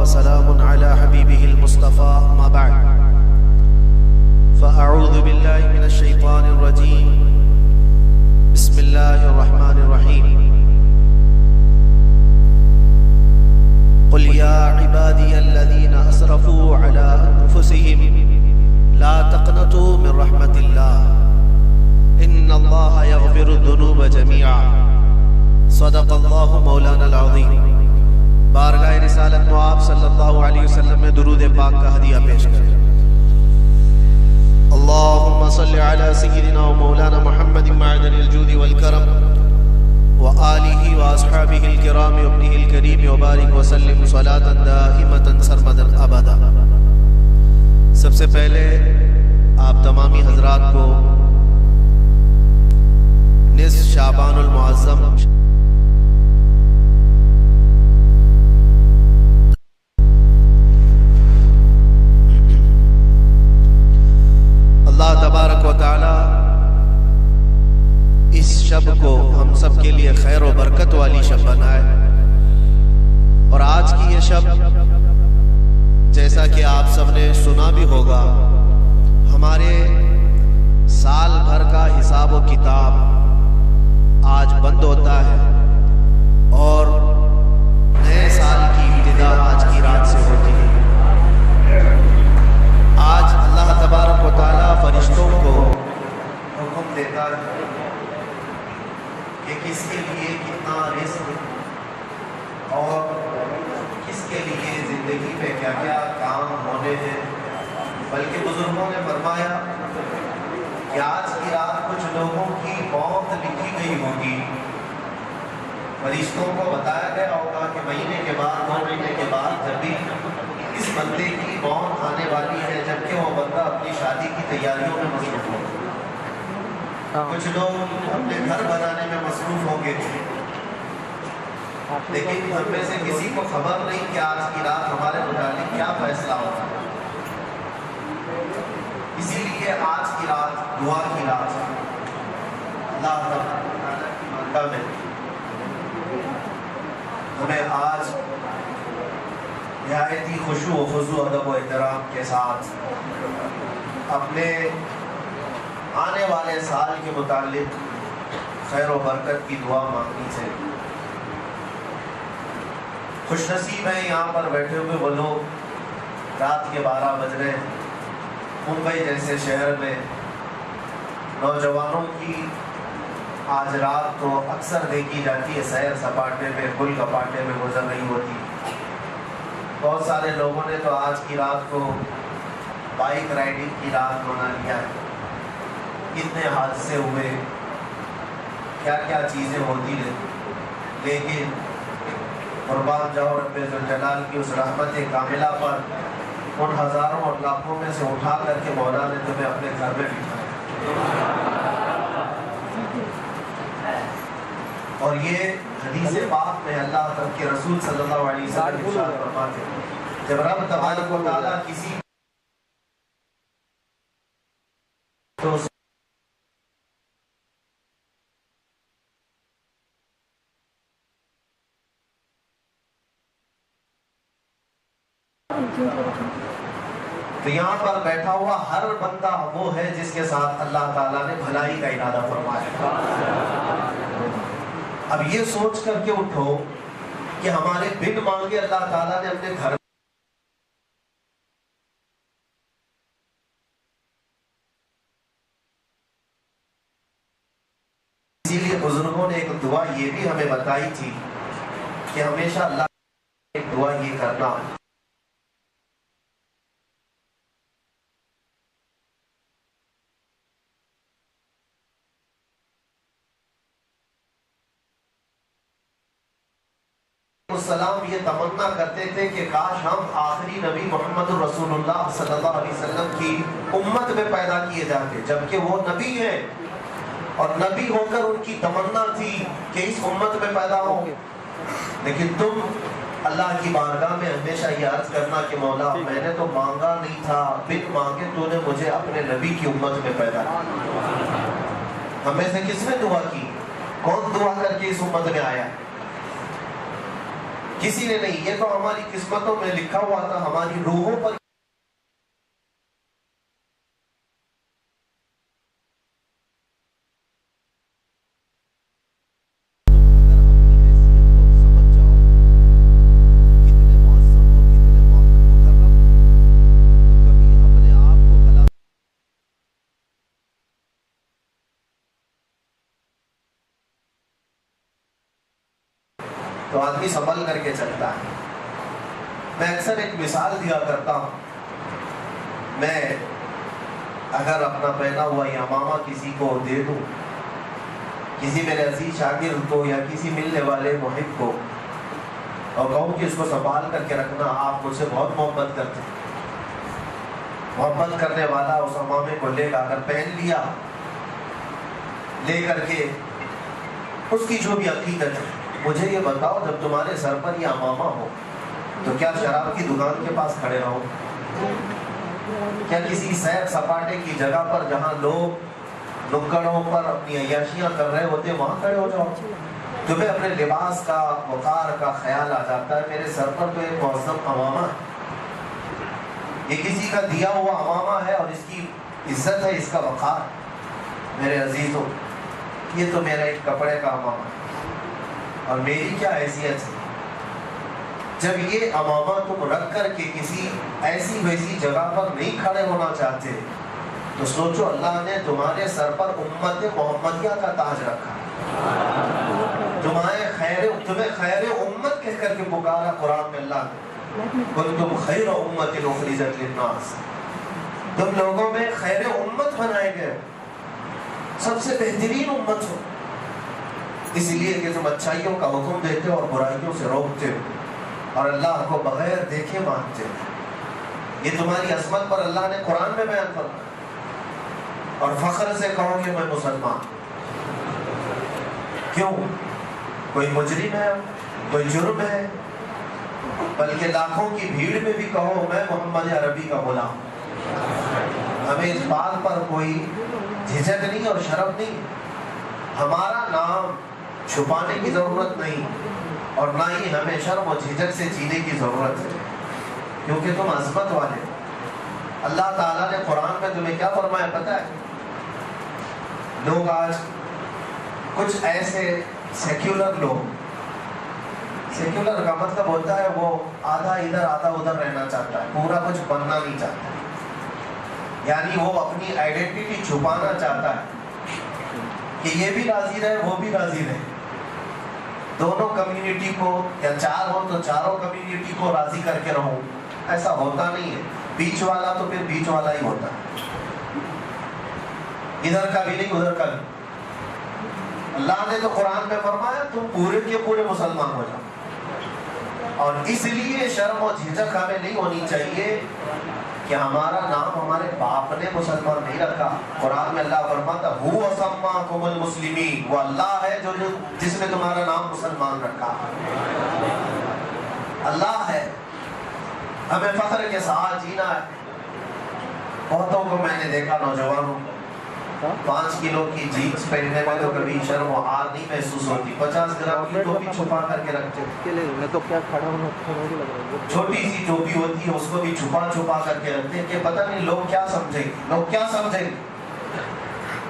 وسلام على حبيبه المصطفى ما بعد فأعوذ بالله من الشيطان الرجيم بسم الله الرحمن الرحيم قل يا عبادي الذين أسرفوا على أنفسهم لا تقنطوا من رحمة الله إن الله يغفر الذنوب جميعا صدق الله مولانا العظيم۔ بارگاہ رسالت میں آپ صلی اللہ علیہ وسلم میں درود پاک کا ہدیہ پیش کریں۔ اللہم صلی علی سیدنا و مولانا محمد معدن الجود والکرم وآلہ واصحابہ الکرام وابنہ الکریم وبارک وسلم صلاة دائمة سرمدا ابدا۔ سب سے پہلے آپ تمامی حضرات کو نصف شعبان المعظم اللہ تبارک و تعالی اس شب کو ہم سب کے لیے خیر و برکت والی شب بنائے، اور آج کی یہ شب جیسا کہ آپ سب نے سنا بھی ہوگا، ہمارے سال بھر کا حساب و کتاب آج بند ہوتا ہے اور نئے سال کی ابتدا آج کی رات سے ہوتی ہے۔ آج اللہ تبارک و تعالیٰ فرشتوں کو حکم دیتا ہے کہ کس کے لیے کتنا رزق اور کس کے لیے زندگی میں کیا کیا کام ہونے ہیں، بلکہ بزرگوں نے فرمایا کہ آج کی رات کچھ لوگوں کی موت لکھی گئی ہوگی۔ فرشتوں کو بتایا گیا ہوگا کہ مہینے کے بعد 2 مہینے کے بعد جب بھی اس بندے کی موت آنے والی ہے، جبکہ وہ بندہ اپنی شادی کی تیاریوں میں مصروف ہو، کچھ لوگ اپنے گھر بنانے میں مصروف ہوں گے، لیکن ہم میں سے کسی کو خبر نہیں کہ آج کی رات ہمارے متعلق کیا فیصلہ ہوگا۔ اسی لیے آج کی رات دعا کی رات ہے۔ اللہ تعالیٰ کی مانتا میں ہمیں آج نہایتی خشوع و خضوع ادب و احترام کے ساتھ اپنے آنے والے سال کے متعلق خیر و برکت کی دعا مانگنی چاہیے۔ خوش نصیب ہیں یہاں پر بیٹھے ہوئے وہ لوگ، رات کے 12 بج رہے ہیں، ممبئی جیسے شہر میں نوجوانوں کی آج رات تو اکثر دیکھی جاتی ہے سیر سپاٹے میں، گل کپاٹے میں گزر رہی ہوتی۔ بہت سارے لوگوں نے تو آج کی رات کو بائک رائڈنگ کی رات بنا لیا ہے۔ کتنے حادثے ہوئے، کیا کیا چیزیں ہوتی ہیں، لیکن قربان جاؤ رب ذوالجلال کی اس رحمت کاملہ پر ان ہزاروں اور لاکھوں میں سے اٹھا کر کے مولا نے تمہیں اپنے گھر میں بٹھایا۔ اور یہ حدیث پاک میں اللہ کے رسول صلی اللہ علیہ وسلم ارشاد فرماتے ہیں، جب رب تبارک و تعالیٰ کسی تو یہاں پر بیٹھا ہوا ہر بندہ وہ ہے جس کے ساتھ اللہ تعالیٰ نے بھلائی کا ارادہ فرمایا۔ اب یہ سوچ کر کے اٹھو کہ ہمارے بن مانگے اللہ تعالیٰ نے اپنے گھر اسی لیے بزرگوں نے ایک دعا یہ بھی ہمیں بتائی تھی کہ ہمیشہ اللہ ایک دعا یہ کرنا، السلام یہ تمنا کرتے تھے کہ کاش ہم آخری نبی محمد رسول اللہ صلی اللہ علیہ وسلم کی امت میں پیدا کیے جاتے، جبکہ وہ نبی ہیں اور نبی ہو کر ان کی تمنا تھی کہ اس امت میں پیدا ہو، لیکن تم اللہ کی بارگاہ میں ہمیشہ یہ عرض کرنا کہ مولا میں نے تو مانگا نہیں تھا، بن مانگے تو نے مجھے اپنے نبی کی امت میں پیدا کیا۔ ہم میں سے کس نے دعا کی؟ کون دعا کر کے اس امت میں آیا؟ کسی نے نہیں، یہ تو ہماری قسمتوں میں لکھا ہوا تھا، ہماری روحوں پر تو آدمی سنبھل کر کے چلتا ہے۔ میں اکثر ایک مثال دیا کرتا ہوں، میں اگر اپنا پہنا ہوا یہ امامہ کسی کو دے دوں، کسی میرے عزیز شاگرد کو یا کسی ملنے والے محب کو، اور کہوں کہ اس کو سنبھال کر کے رکھنا، آپ مجھ سے بہت محبت کرتے ہیں، محبت کرنے والا اس امامے کو لے گا، اگر پہن لیا لے کر کے اس کی جو بھی عقیدت ہے، مجھے یہ بتاؤ جب تمہارے سر پر یہ امامہ ہو تو کیا شراب کی دکان کے پاس کھڑے رہو؟ کیا کسی سیر سپاٹے کی جگہ پر جہاں لوگ نکڑوں پر اپنی عیاشیاں کر رہے ہوتے وہاں کھڑے ہو جاؤ؟ تمہیں اپنے لباس کا وقار کا خیال آ جاتا ہے، میرے سر پر تو ایک معظم امامہ ہے، یہ کسی کا دیا ہوا امامہ ہے اور اس کی عزت ہے، اس کا وقار۔ میرے عزیزوں، یہ تو میرا ایک کپڑے کا امامہ ہے، اور میری کیا حیثیت ہے؟ جب یہ امامہ تم رکھ کر کے کسی ایسی ویسی جگہ پر نہیں کھڑے ہونا چاہتے تو سوچو اللہ نے تمہارے سر پر امت محمدیہ کا تاج رکھا، تمہیں خیر امت کہہ کر کے پکارا قرآن میں اللہ نے، کنتم خیر امت اخرجت للناس، تم لوگوں میں خیر امت بنائے گئے، سب سے بہترین امت ہو، اس لیے کہ تم اچھائیوں کا حکم دیتے ہو اور برائیوں سے روکتے ہو اور اللہ کو بغیر دیکھے مانتے ہو۔ یہ تمہاری عظمت پر اللہ نے قرآن میں بیان فرمایا، اور فخر سے کہو کہ میں مسلمان۔ کیوں؟ کوئی مجرم ہے، کوئی جرم ہے، بلکہ لاکھوں کی بھیڑ میں بھی کہو میں محمد عربی کا غلام۔ ہمیں اس بات پر کوئی جھجک نہیں اور شرم نہیں، ہمارا نام چھپانے کی ضرورت نہیں، اور نہ ہی ہمیں شرم و جھجک سے جینے کی ضرورت ہے، کیونکہ تم عظمت والے ہو۔ اللہ تعالیٰ نے قرآن میں تمہیں کیا فرمایا پتہ ہے؟ لوگ آج کچھ ایسے سیکولر لوگ، سیکولر کا مطلب ہوتا ہے وہ آدھا ادھر آدھا ادھر رہنا چاہتا ہے، پورا کچھ بننا نہیں چاہتا، یعنی وہ اپنی آئیڈینٹی چھپانا چاہتا ہے کہ یہ بھی راضی رہے وہ بھی راضی رہے، دونوں کمیونٹی کو، یا چار ہو تو چاروں کمیونٹی کو راضی کر کے رہوں۔ ایسا ہوتا نہیں ہے، بیچ والا تو پھر بیچ والا ہی ہوتا ہے، ادھر کا بھی نہیں ادھر کا بھی۔ اللہ نے تو قرآن میں فرمایا تم پورے کے پورے مسلمان ہو جاؤ، اور اس لیے شرم و جھجک ہمیں نہیں ہونی چاہیے کہ ہمارا نام ہمارے باپ نے مسلمان نہیں رکھا۔ قرآن میں اللہ فرماتا هو سماکم المسلمین، وہ اللہ ہے جو جس نے تمہارا نام مسلمان رکھا، اللہ ہے۔ ہمیں فخر کے ساتھ جینا ہے۔ بہتوں کو میں نے دیکھا نوجوانوں کو 5 کلو کی جینس پہننے میں تو کبھی شرم و حیا نہیں محسوس ہوتی، 50 گرام کی ٹوپی چھپا کر کے رکھتے، چھوٹی سی ٹوپی ہوتی ہے اس کو بھی چھپا چھپا کر کے رکھتے کہ پتہ نہیں لوگ کیا سمجھیں گے، لوگ کیا سمجھیں گے۔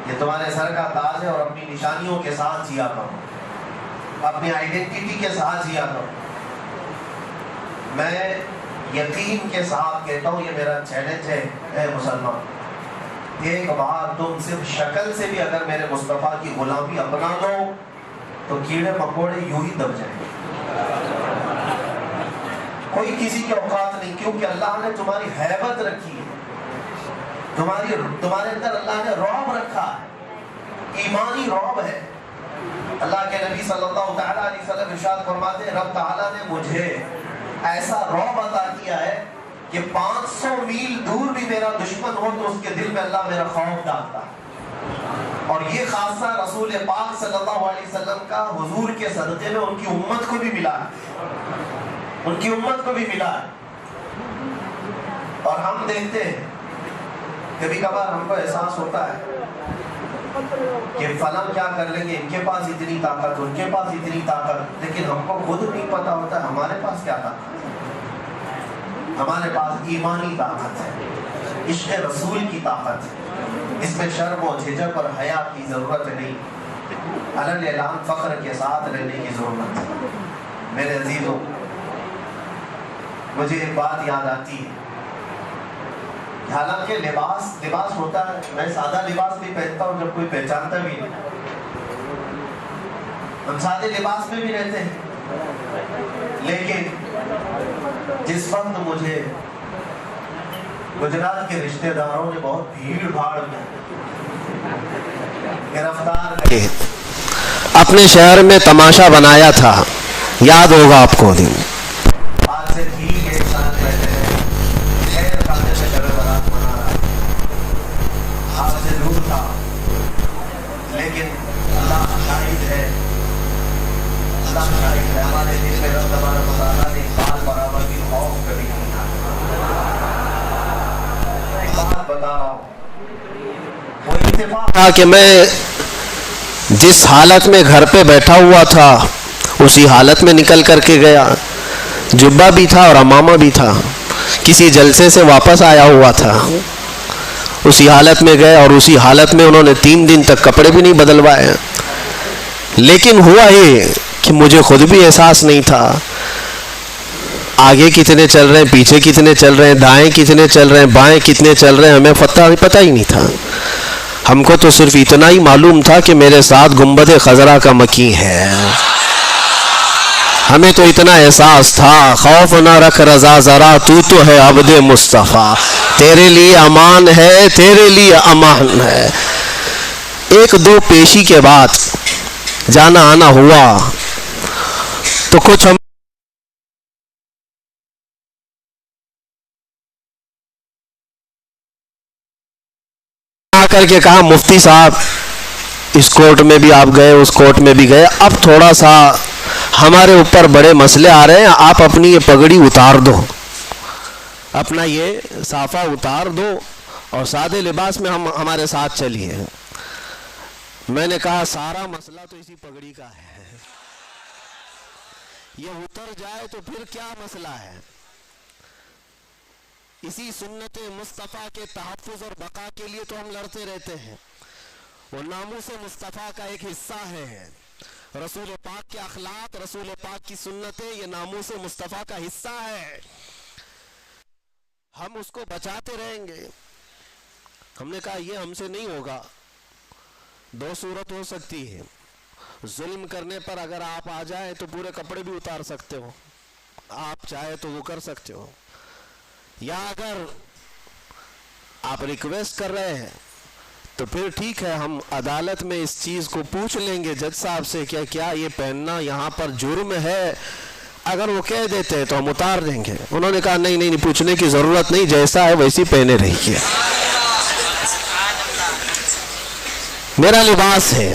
یہ تمہارے سر کا تاج ہے، اور اپنی نشانیوں کے ساتھ جیا کرو، اپنی آئیڈینٹی کے ساتھ جیا کرو۔ میں یقین کے ساتھ کہتا ہوں، یہ میرا چیلنج ہے اے مسلمان، ایک بار تم صرف شکل سے بھی اگر میرے مصطفیٰ کی غلامی اپنا لو تو کیڑے مکوڑے یوں ہی دب جائیں گے، کوئی کسی کی اوقات نہیں، کیونکہ اللہ نے تمہاری ہیبت رکھی ہے، تمہارے اندر اللہ نے رعب رکھا ہے، ایمانی رعب ہے۔ اللہ کے نبی صلی اللہ تعالیٰ علیہ وسلم ارشاد فرماتے ہیں رب تعالیٰ نے مجھے ایسا رعب عطا کیا ہے کہ 500 میل دور بھی میرا دشمن ہو تو اس کے دل میں اللہ میرا خوف ڈالتا ہے۔ اور یہ خاصہ رسول پاک صلی اللہ علیہ وسلم کا حضور کے صدقے میں ان کی امت کو بھی ملا ہے، ان کی امت کو بھی ملا ہے۔ اور ہم دیکھتے ہیں کبھی کبھار ہم کو احساس ہوتا ہے کہ فلاں کیا کر لیں گے، ان کے پاس اتنی طاقت، ان کے پاس اتنی طاقت، لیکن ہم کو خود نہیں پتا ہوتا ہے ہمارے پاس کیا طاقت ہے۔ ہمارے پاس ایمانی طاقت ہے، عشق رسول کی طاقت ہے، اس میں شرم و جھجک اور حیا کی ضرورت نہیں، علل اعلان فخر کے ساتھ رہنے کی ضرورت ہے۔ میرے عزیزوں، مجھے ایک بات یاد آتی ہے، حالانکہ لباس ہوتا ہے، میں سادہ لباس بھی پہنتا ہوں جب کوئی پہچانتا بھی نہیں، ہم سادے لباس میں بھی رہتے ہیں، لیکن جس وقت مجھے گجرات کے رشتہ داروں نے بہت بھیڑ بھاڑ میں گرفتار کر کے اپنے شہر میں تماشا بنایا تھا، یاد ہوگا آپ کو دن، آج سے ٹھیک ایک سال پہلے خیر کھانے سے شب برات منا رہا، آج سے دور تھا، لیکن اللہ شاہد ہے، اللہ شاہد ہے، ہمارے دل میں رب تبارک و تعالیٰ نے بال برابر کی خوف کبھی نہیں تھا۔ بات بتا رہا ہوں، وہ اتفاق تھا کہ میں جس حالت میں گھر پہ بیٹھا ہوا تھا اسی حالت میں نکل کر کے گیا، جبہ بھی تھا اور عمامہ بھی تھا، کسی جلسے سے واپس آیا ہوا تھا، اسی حالت میں گئے اور اسی حالت میں انہوں نے 3 دن تک کپڑے بھی نہیں بدلوائے۔ لیکن ہوا یہ کہ مجھے خود بھی احساس نہیں تھا آگے کتنے چل رہے ہیں، پیچھے کتنے چل رہے ہیں، دائیں کتنے چل رہے ہیں، بائیں کتنے چل رہے ہیں، ہمیں پتہ ہی نہیں تھا۔ ہم کو تو صرف اتنا ہی معلوم تھا کہ میرے ساتھ گنبد خضرا کا مکی ہے، ہمیں تو اتنا احساس تھا، خوف نہ رکھ رضا ذرا، تو ہے عبد مصطفیٰ، تیرے لیے امان ہے، تیرے لیے امان ہے۔ 1-2 پیشی کے بعد جانا آنا ہوا تو کچھ ہم کر کے کہا مفتی صاحب اس کورٹ میں بھی آپ گئے، اس کورٹ میں بھی گئے، اب تھوڑا سا ہمارے اوپر بڑے مسئلے آ رہے ہیں، آپ اپنی یہ پگڑی اتار دو، اپنا یہ صافہ اتار دو اور سادے لباس میں ہمارے ساتھ چلیے۔ میں نے کہا سارا مسئلہ تو اسی پگڑی کا ہے، یہ اتر جائے تو پھر کیا مسئلہ ہے؟ اسی سنت مصطفیٰ کے تحفظ اور بقا کے لیے تو ہم لڑتے رہتے ہیں، وہ ناموس مصطفیٰ کا ایک حصہ ہے، رسول پاک کے اخلاق، رسول پاک کی سنتیں، یہ ناموس مصطفیٰ کا حصہ ہے، ہم اس کو بچاتے رہیں گے۔ ہم نے کہا یہ ہم سے نہیں ہوگا، 2 صورت ہو سکتی ہے، ظلم کرنے پر اگر آپ آ جائیں تو پورے کپڑے بھی اتار سکتے ہو، آپ چاہے تو وہ کر سکتے ہو، یا اگر آپ ریکویسٹ کر رہے ہیں تو پھر ٹھیک ہے، ہم عدالت میں اس چیز کو پوچھ لیں گے جج صاحب سے کہ کیا یہ پہننا یہاں پر جرم ہے، اگر وہ کہہ دیتے ہیں تو ہم اتار دیں گے۔ انہوں نے کہا نہیں پوچھنے کی ضرورت نہیں، جیسا ہے ویسی پہنے رہیے، میرا لباس ہے۔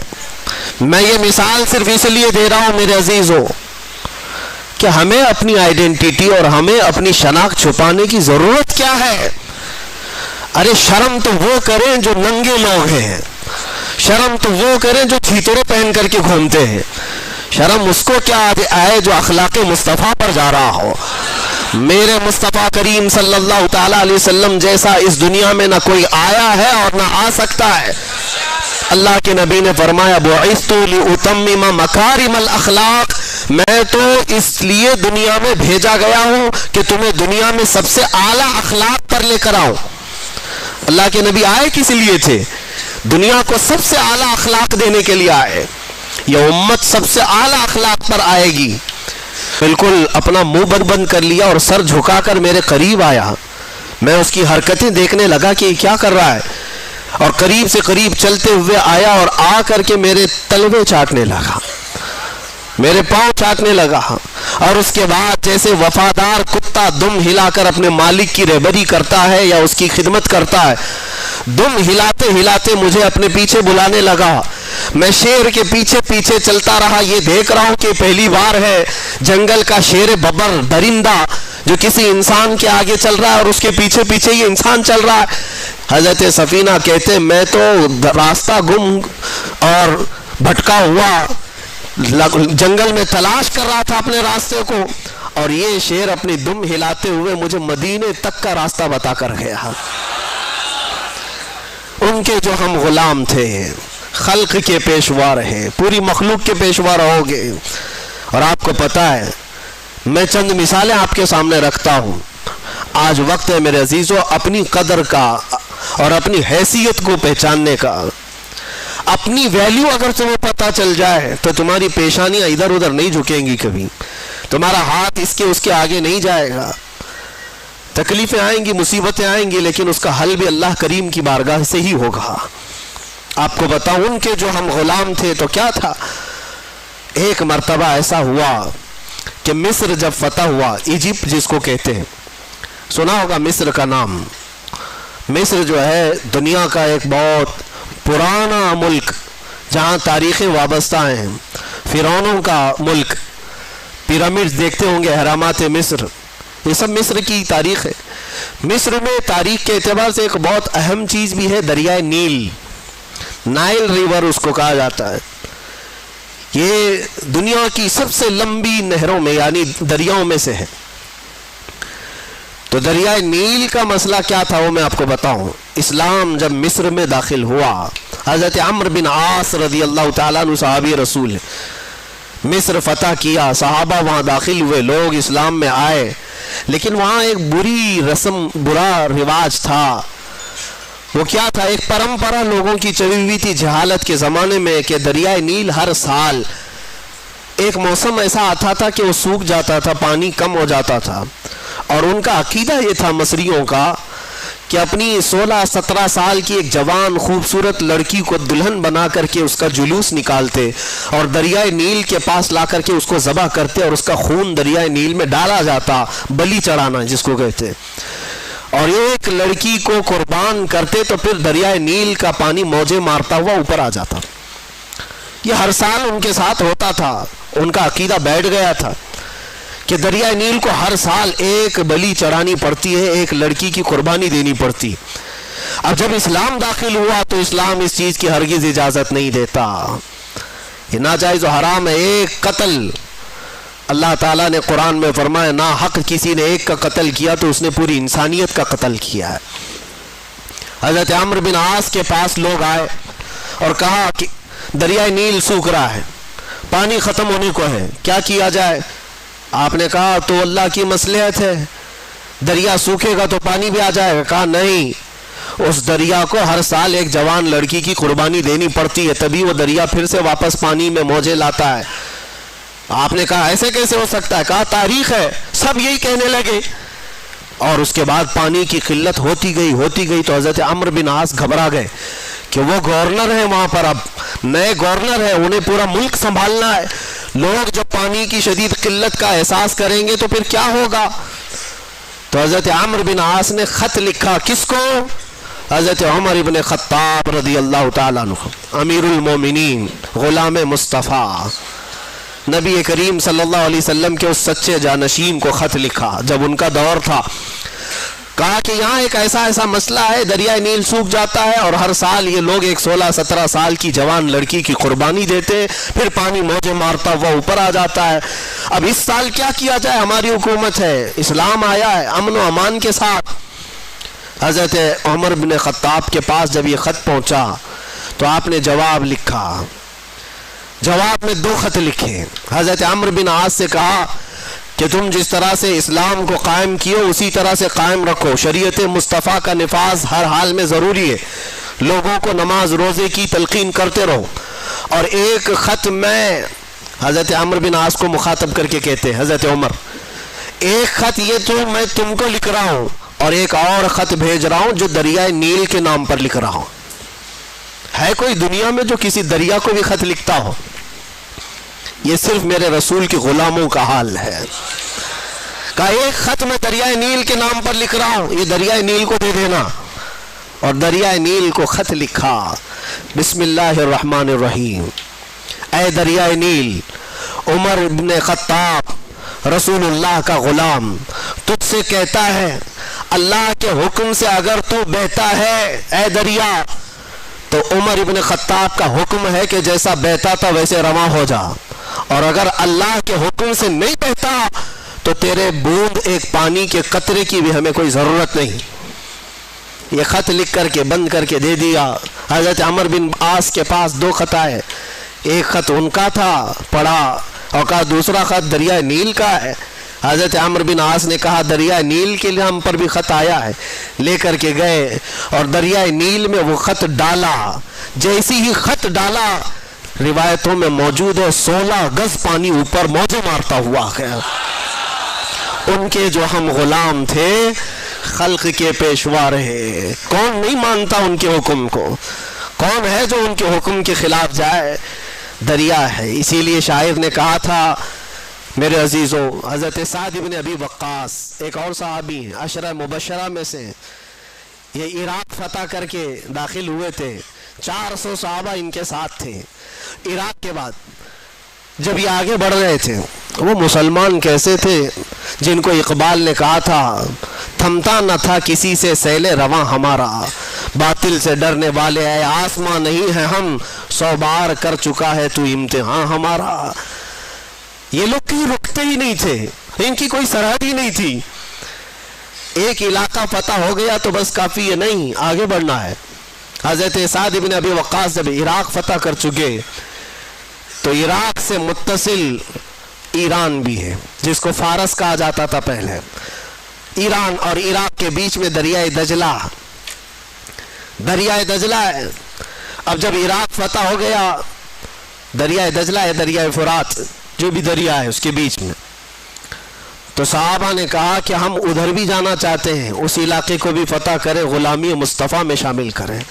میں یہ مثال صرف اس لیے دے رہا ہوں میرے عزیزوں کہ ہمیں اپنی آئیڈینٹیٹی اور ہمیں اپنی شناخت چھپانے کی ضرورت کیا ہے؟ ارے شرم تو وہ کریں جو ننگے لوگ ہیں، شرم تو وہ کریں جو چھیترے پہن کر کے گھومتے ہیں، شرم اس کو کیا آئے جو اخلاق مصطفیٰ پر جا رہا ہو۔ میرے مصطفیٰ کریم صلی اللہ تعالیٰ علیہ وسلم جیسا اس دنیا میں نہ کوئی آیا ہے اور نہ آ سکتا ہے۔ اللہ کے نبی نے فرمایا بعثت لأتمم مکارم الاخلاق، میں تو اس لیے دنیا میں بھیجا گیا ہوں کہ تمہیں دنیا میں سب سے اعلیٰ اخلاق پر لے کر آؤں۔ اللہ کے نبی آئے کس لیے تھے؟ دنیا کو سب سے اعلیٰ اخلاق دینے کے لیے آئے، یہ امت سب سے اعلیٰ اخلاق پر آئے گی۔ بالکل اپنا منہ بند کر لیا اور سر جھکا کر میرے قریب آیا، میں اس کی حرکتیں دیکھنے لگا کہ یہ کیا کر رہا ہے، اور قریب سے قریب چلتے ہوئے آیا اور آ کر کے میرے تلوے چاٹنے لگا، میرے پاؤں چاٹنے لگا، اور اس کے بعد جیسے وفادار کتا دم ہلا کر اپنے مالک کی رہبری کرتا ہے یا اس کی خدمت کرتا ہے، دم ہلاتے ہلاتے مجھے اپنے پیچھے بلانے لگا۔ میں شیر کے پیچھے پیچھے چلتا رہا، یہ دیکھ رہا ہوں کہ پہلی بار ہے جنگل کا شیر ببر درندہ جو کسی انسان کے آگے چل رہا ہے اور اس کے پیچھے پیچھے یہ انسان چل رہا ہے۔ حضرت سفینہ کہتے میں تو راستہ گم اور بھٹکا ہوا جنگل میں تلاش کر رہا تھا اپنے راستے کو، اور یہ شیر اپنی دم ہلاتے ہوئے مجھے مدینے تک کا راستہ بتا کر گیا۔ ان کے جو ہم غلام تھے، خلق کے پیشوا رہے، پوری مخلوق کے پیشوا رہو گے۔ اور آپ کو پتہ ہے، میں چند مثالیں آپ کے سامنے رکھتا ہوں۔ آج وقت ہے میرے عزیزو اپنی قدر کا اور اپنی حیثیت کو پہچاننے کا۔ اپنی ویلیو اگر تمہیں پتہ چل جائے تو تمہاری پیشانیاں ادھر ادھر نہیں جھکیں گی، کبھی تمہارا ہاتھ اس کے آگے نہیں جائے گا۔ تکلیفیں آئیں گی، مصیبتیں آئیں گی، لیکن اس کا حل بھی اللہ کریم کی بارگاہ سے ہی ہوگا۔ آپ کو بتاؤں ان کے جو ہم غلام تھے تو کیا تھا، ایک مرتبہ ایسا ہوا کہ مصر جب فتح ہوا، ایجپٹ جس کو کہتے ہیں، سنا ہوگا مصر کا نام۔ مصر جو ہے دنیا کا ایک بہت پرانا ملک جہاں تاریخیں وابستہ ہیں، فرعونوں کا ملک، پیرامڈز دیکھتے ہوں گے، اہرامات مصر، یہ سب مصر کی تاریخ ہے۔ مصر میں تاریخ کے اعتبار سے ایک بہت اہم چیز بھی ہے، دریائے نیل، نائل ریور اس کو کہا جاتا ہے۔ یہ دنیا کی سب سے لمبی نہروں میں یعنی دریاؤں میں سے ہے۔ تو دریائے نیل کا مسئلہ کیا تھا وہ میں آپ کو بتاؤں۔ اسلام جب مصر میں داخل ہوا، حضرت عمرو بن عاص رضی اللہ تعالیٰ عنہ صحابی رسول ہے، مصر فتح کیا، صحابہ وہاں داخل ہوئے، لوگ اسلام میں آئے، لیکن وہاں ایک بری رسم، برا رواج تھا۔ وہ کیا تھا، ایک پرمپرا لوگوں کی چلی ہوئی تھی جہالت کے زمانے میں کہ دریائے نیل ہر سال ایک موسم ایسا آتا تھا کہ وہ سوکھ جاتا تھا، پانی کم ہو جاتا تھا، اور ان کا عقیدہ یہ تھا مصریوں کا کہ اپنی 16-17 سال کی ایک جوان خوبصورت لڑکی کو دلہن بنا کر کے اس کا جلوس نکالتے اور دریائے نیل کے پاس لا کر کے اس کو ذبح کرتے اور اس کا خون دریائے نیل میں ڈالا جاتا، بلی چڑھانا جس کو کہتے، اور ایک لڑکی کو قربان کرتے تو پھر دریائے نیل کا پانی موجیں مارتا ہوا اوپر آ جاتا۔ یہ ہر سال ان کے ساتھ ہوتا تھا، ان کا عقیدہ بیٹھ گیا تھا کہ دریائے نیل کو ہر سال ایک بلی چڑھانی پڑتی ہے، ایک لڑکی کی قربانی دینی پڑتی۔ اب جب اسلام داخل ہوا تو اسلام اس چیز کی ہرگز اجازت نہیں دیتا، یہ ناجائز و حرام ہے۔ ایک قتل، اللہ تعالیٰ نے قرآن میں فرمایا نا حق کسی نے ایک کا قتل کیا تو اس نے پوری انسانیت کا قتل کیا ہے۔ حضرت عمرو بن عاص کے پاس لوگ آئے اور کہا کہ دریائے نیل سوکھ رہا ہے، پانی ختم ہونے کو ہے، کیا کیا جائے؟ آپ نے کہا تو اللہ کی مصلحت ہے، دریا سوکھے گا تو پانی بھی آ جائے گا۔ کہا نہیں، اس دریا کو ہر سال ایک جوان لڑکی کی قربانی دینی پڑتی ہے، تبھی وہ دریا پھر سے واپس پانی میں موجیں لاتا ہے۔ آپ نے کہا ایسے کیسے ہو سکتا ہے؟ کہا تاریخ ہے، سب یہی کہنے لگے، اور اس کے بعد پانی کی قلت ہوتی گئی تو حضرت عمرو بن عاص گھبرا گئے کہ وہ گورنر ہیں وہاں پر، اب نئے گورنر ہیں، انہیں پورا ملک سنبھالنا ہے، لوگ جب پانی کی شدید قلت کا احساس کریں گے تو پھر کیا ہوگا؟ تو حضرت عمرو بن عاص نے خط لکھا، کس کو؟ حضرت عمر بن خطاب رضی اللہ تعالیٰ عنہ، امیر المومنین، غلام مصطفیٰ، نبی کریم صلی اللہ علیہ وسلم کے اس سچے جانشین کو خط لکھا جب ان کا دور تھا۔ کہا کہ یہاں ایک ایسا مسئلہ ہے، دریائے نیل سوکھ جاتا ہے اور ہر سال یہ لوگ ایک 16-17 سال کی جوان لڑکی کی قربانی دیتے، پھر پانی موجیں مارتا ہوا اوپر آ جاتا ہے۔ اب اس سال کیا کیا جائے؟ ہماری حکومت ہے، اسلام آیا ہے امن و امان کے ساتھ۔ حضرت عمر بن خطاب کے پاس جب یہ خط پہنچا تو آپ نے جواب لکھا، جواب میں 2 خط لکھے۔ حضرت عمرو بن عاص سے کہا کہ تم جس طرح سے اسلام کو قائم کیے اسی طرح سے قائم رکھو، شریعت مصطفیٰ کا نفاذ ہر حال میں ضروری ہے، لوگوں کو نماز روزے کی تلقین کرتے رہو۔ اور ایک خط میں حضرت عمرو بن عاص کو مخاطب کر کے کہتے ہیں، حضرت عمر ایک خط یہ تو میں تم کو لکھ رہا ہوں اور ایک اور خط بھیج رہا ہوں جو دریائے نیل کے نام پر لکھ رہا ہوں۔ ہے کوئی دنیا میں جو کسی دریا کو بھی خط لکھتا ہو؟ یہ صرف میرے رسول کے غلاموں کا حال ہے۔ کہا ایک خط میں دریائے نیل کے نام پر لکھ رہا ہوں، یہ دریائے نیل کو دے دینا۔ اور دریائے نیل کو خط لکھا، بسم اللہ الرحمن الرحیم، اے دریائے نیل، عمر بن خطاب رسول اللہ کا غلام تجھ سے کہتا ہے اللہ کے حکم سے اگر تو بہتا ہے اے دریا تو عمر ابن خطاب کا حکم ہے کہ جیسا بہتا تھا ویسے رواں ہو جا، اور اگر اللہ کے حکم سے نہیں بہتا تو تیرے بوند ایک پانی کے قطرے کی بھی ہمیں کوئی ضرورت نہیں۔ یہ خط لکھ کر کے بند کر کے دے دیا۔ حضرت عمر بن عاص کے پاس 2 خط آئے، ایک خط ان کا تھا پڑھا اور کہا دوسرا خط دریائے نیل کا ہے۔ حضرت عمر بن عاص نے کہا دریائے نیل کے لیے ہم پر بھی خط آیا ہے، لے کر کے گئے اور دریائے نیل میں وہ خط ڈالا۔ جیسی ہی خط ڈالا روایتوں میں موجود ہے 16 گز پانی اوپر موجیں مارتا ہوا گیا۔ ان کے جو ہم غلام تھے خلق کے پیشوا رہے، کون نہیں مانتا ان کے حکم کو، کون ہے جو ان کے حکم کے خلاف جائے؟ دریا ہے۔ اسی لیے شاعر نے کہا تھا میرے عزیزوں، حضرت سعد بن ابی وقاص ایک اور صحابی ہیں 10 مبشرہ میں سے، یہ عراق فتح کر کے داخل ہوئے تھے، 400 صحابہ ان کے ساتھ تھے۔ عراق کے بعد جب یہ آگے بڑھ رہے تھے، وہ مسلمان کیسے تھے جن کو اقبال نے کہا تھا تھمتا نہ تھا کسی سے سیل رواں ہمارا، باطل سے ڈرنے والے اے آسماں نہیں ہے ہم، 100 بار کر چکا ہے تو امتحان ہمارا۔ یہ لوگ کہیں رکتے ہی نہیں تھے، ان کی کوئی سرحد ہی نہیں تھی۔ ایک علاقہ فتح ہو گیا تو بس کافی ہے نہیں، آگے بڑھنا ہے۔ حضرت سعد بن ابی وقاص جب عراق فتح کر چکے تو عراق سے متصل ایران بھی ہے جس کو فارس کہا جاتا تھا پہلے، ایران اور عراق کے بیچ میں دریائے دجلہ ہے۔ اب جب عراق فتح ہو گیا، دریائے دجلہ ہے، دریائے فرات جو بھی دریا ہے اس کے بیچ میں، تو صحابہ نے کہا کہ ہم ادھر بھی جانا چاہتے ہیں، اس علاقے کو بھی فتح کریں، غلامی مصطفیٰ میں شامل کریں۔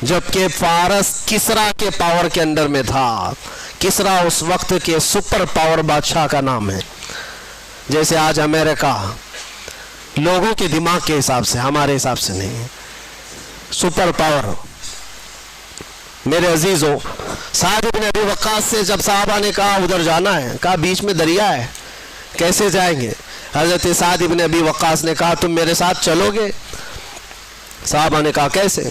جبکہ فارس کسرا کے پاور کے اندر میں تھا۔ کسرا اس وقت کے سپر پاور بادشاہ کا نام ہے، جیسے آج امریکہ، لوگوں کے دماغ کے حساب سے، ہمارے حساب سے نہیں ہے، سپر پاور۔ میرے عزیزوں، سعد بن ابی وقاص سے جب صحابہ نے کہا ادھر جانا ہے، کہا بیچ میں دریا ہے کیسے جائیں گے؟ حضرت سعد بن ابی وقاص نے کہا تم میرے ساتھ چلو گے؟ صحابہ نے کہا کیسے؟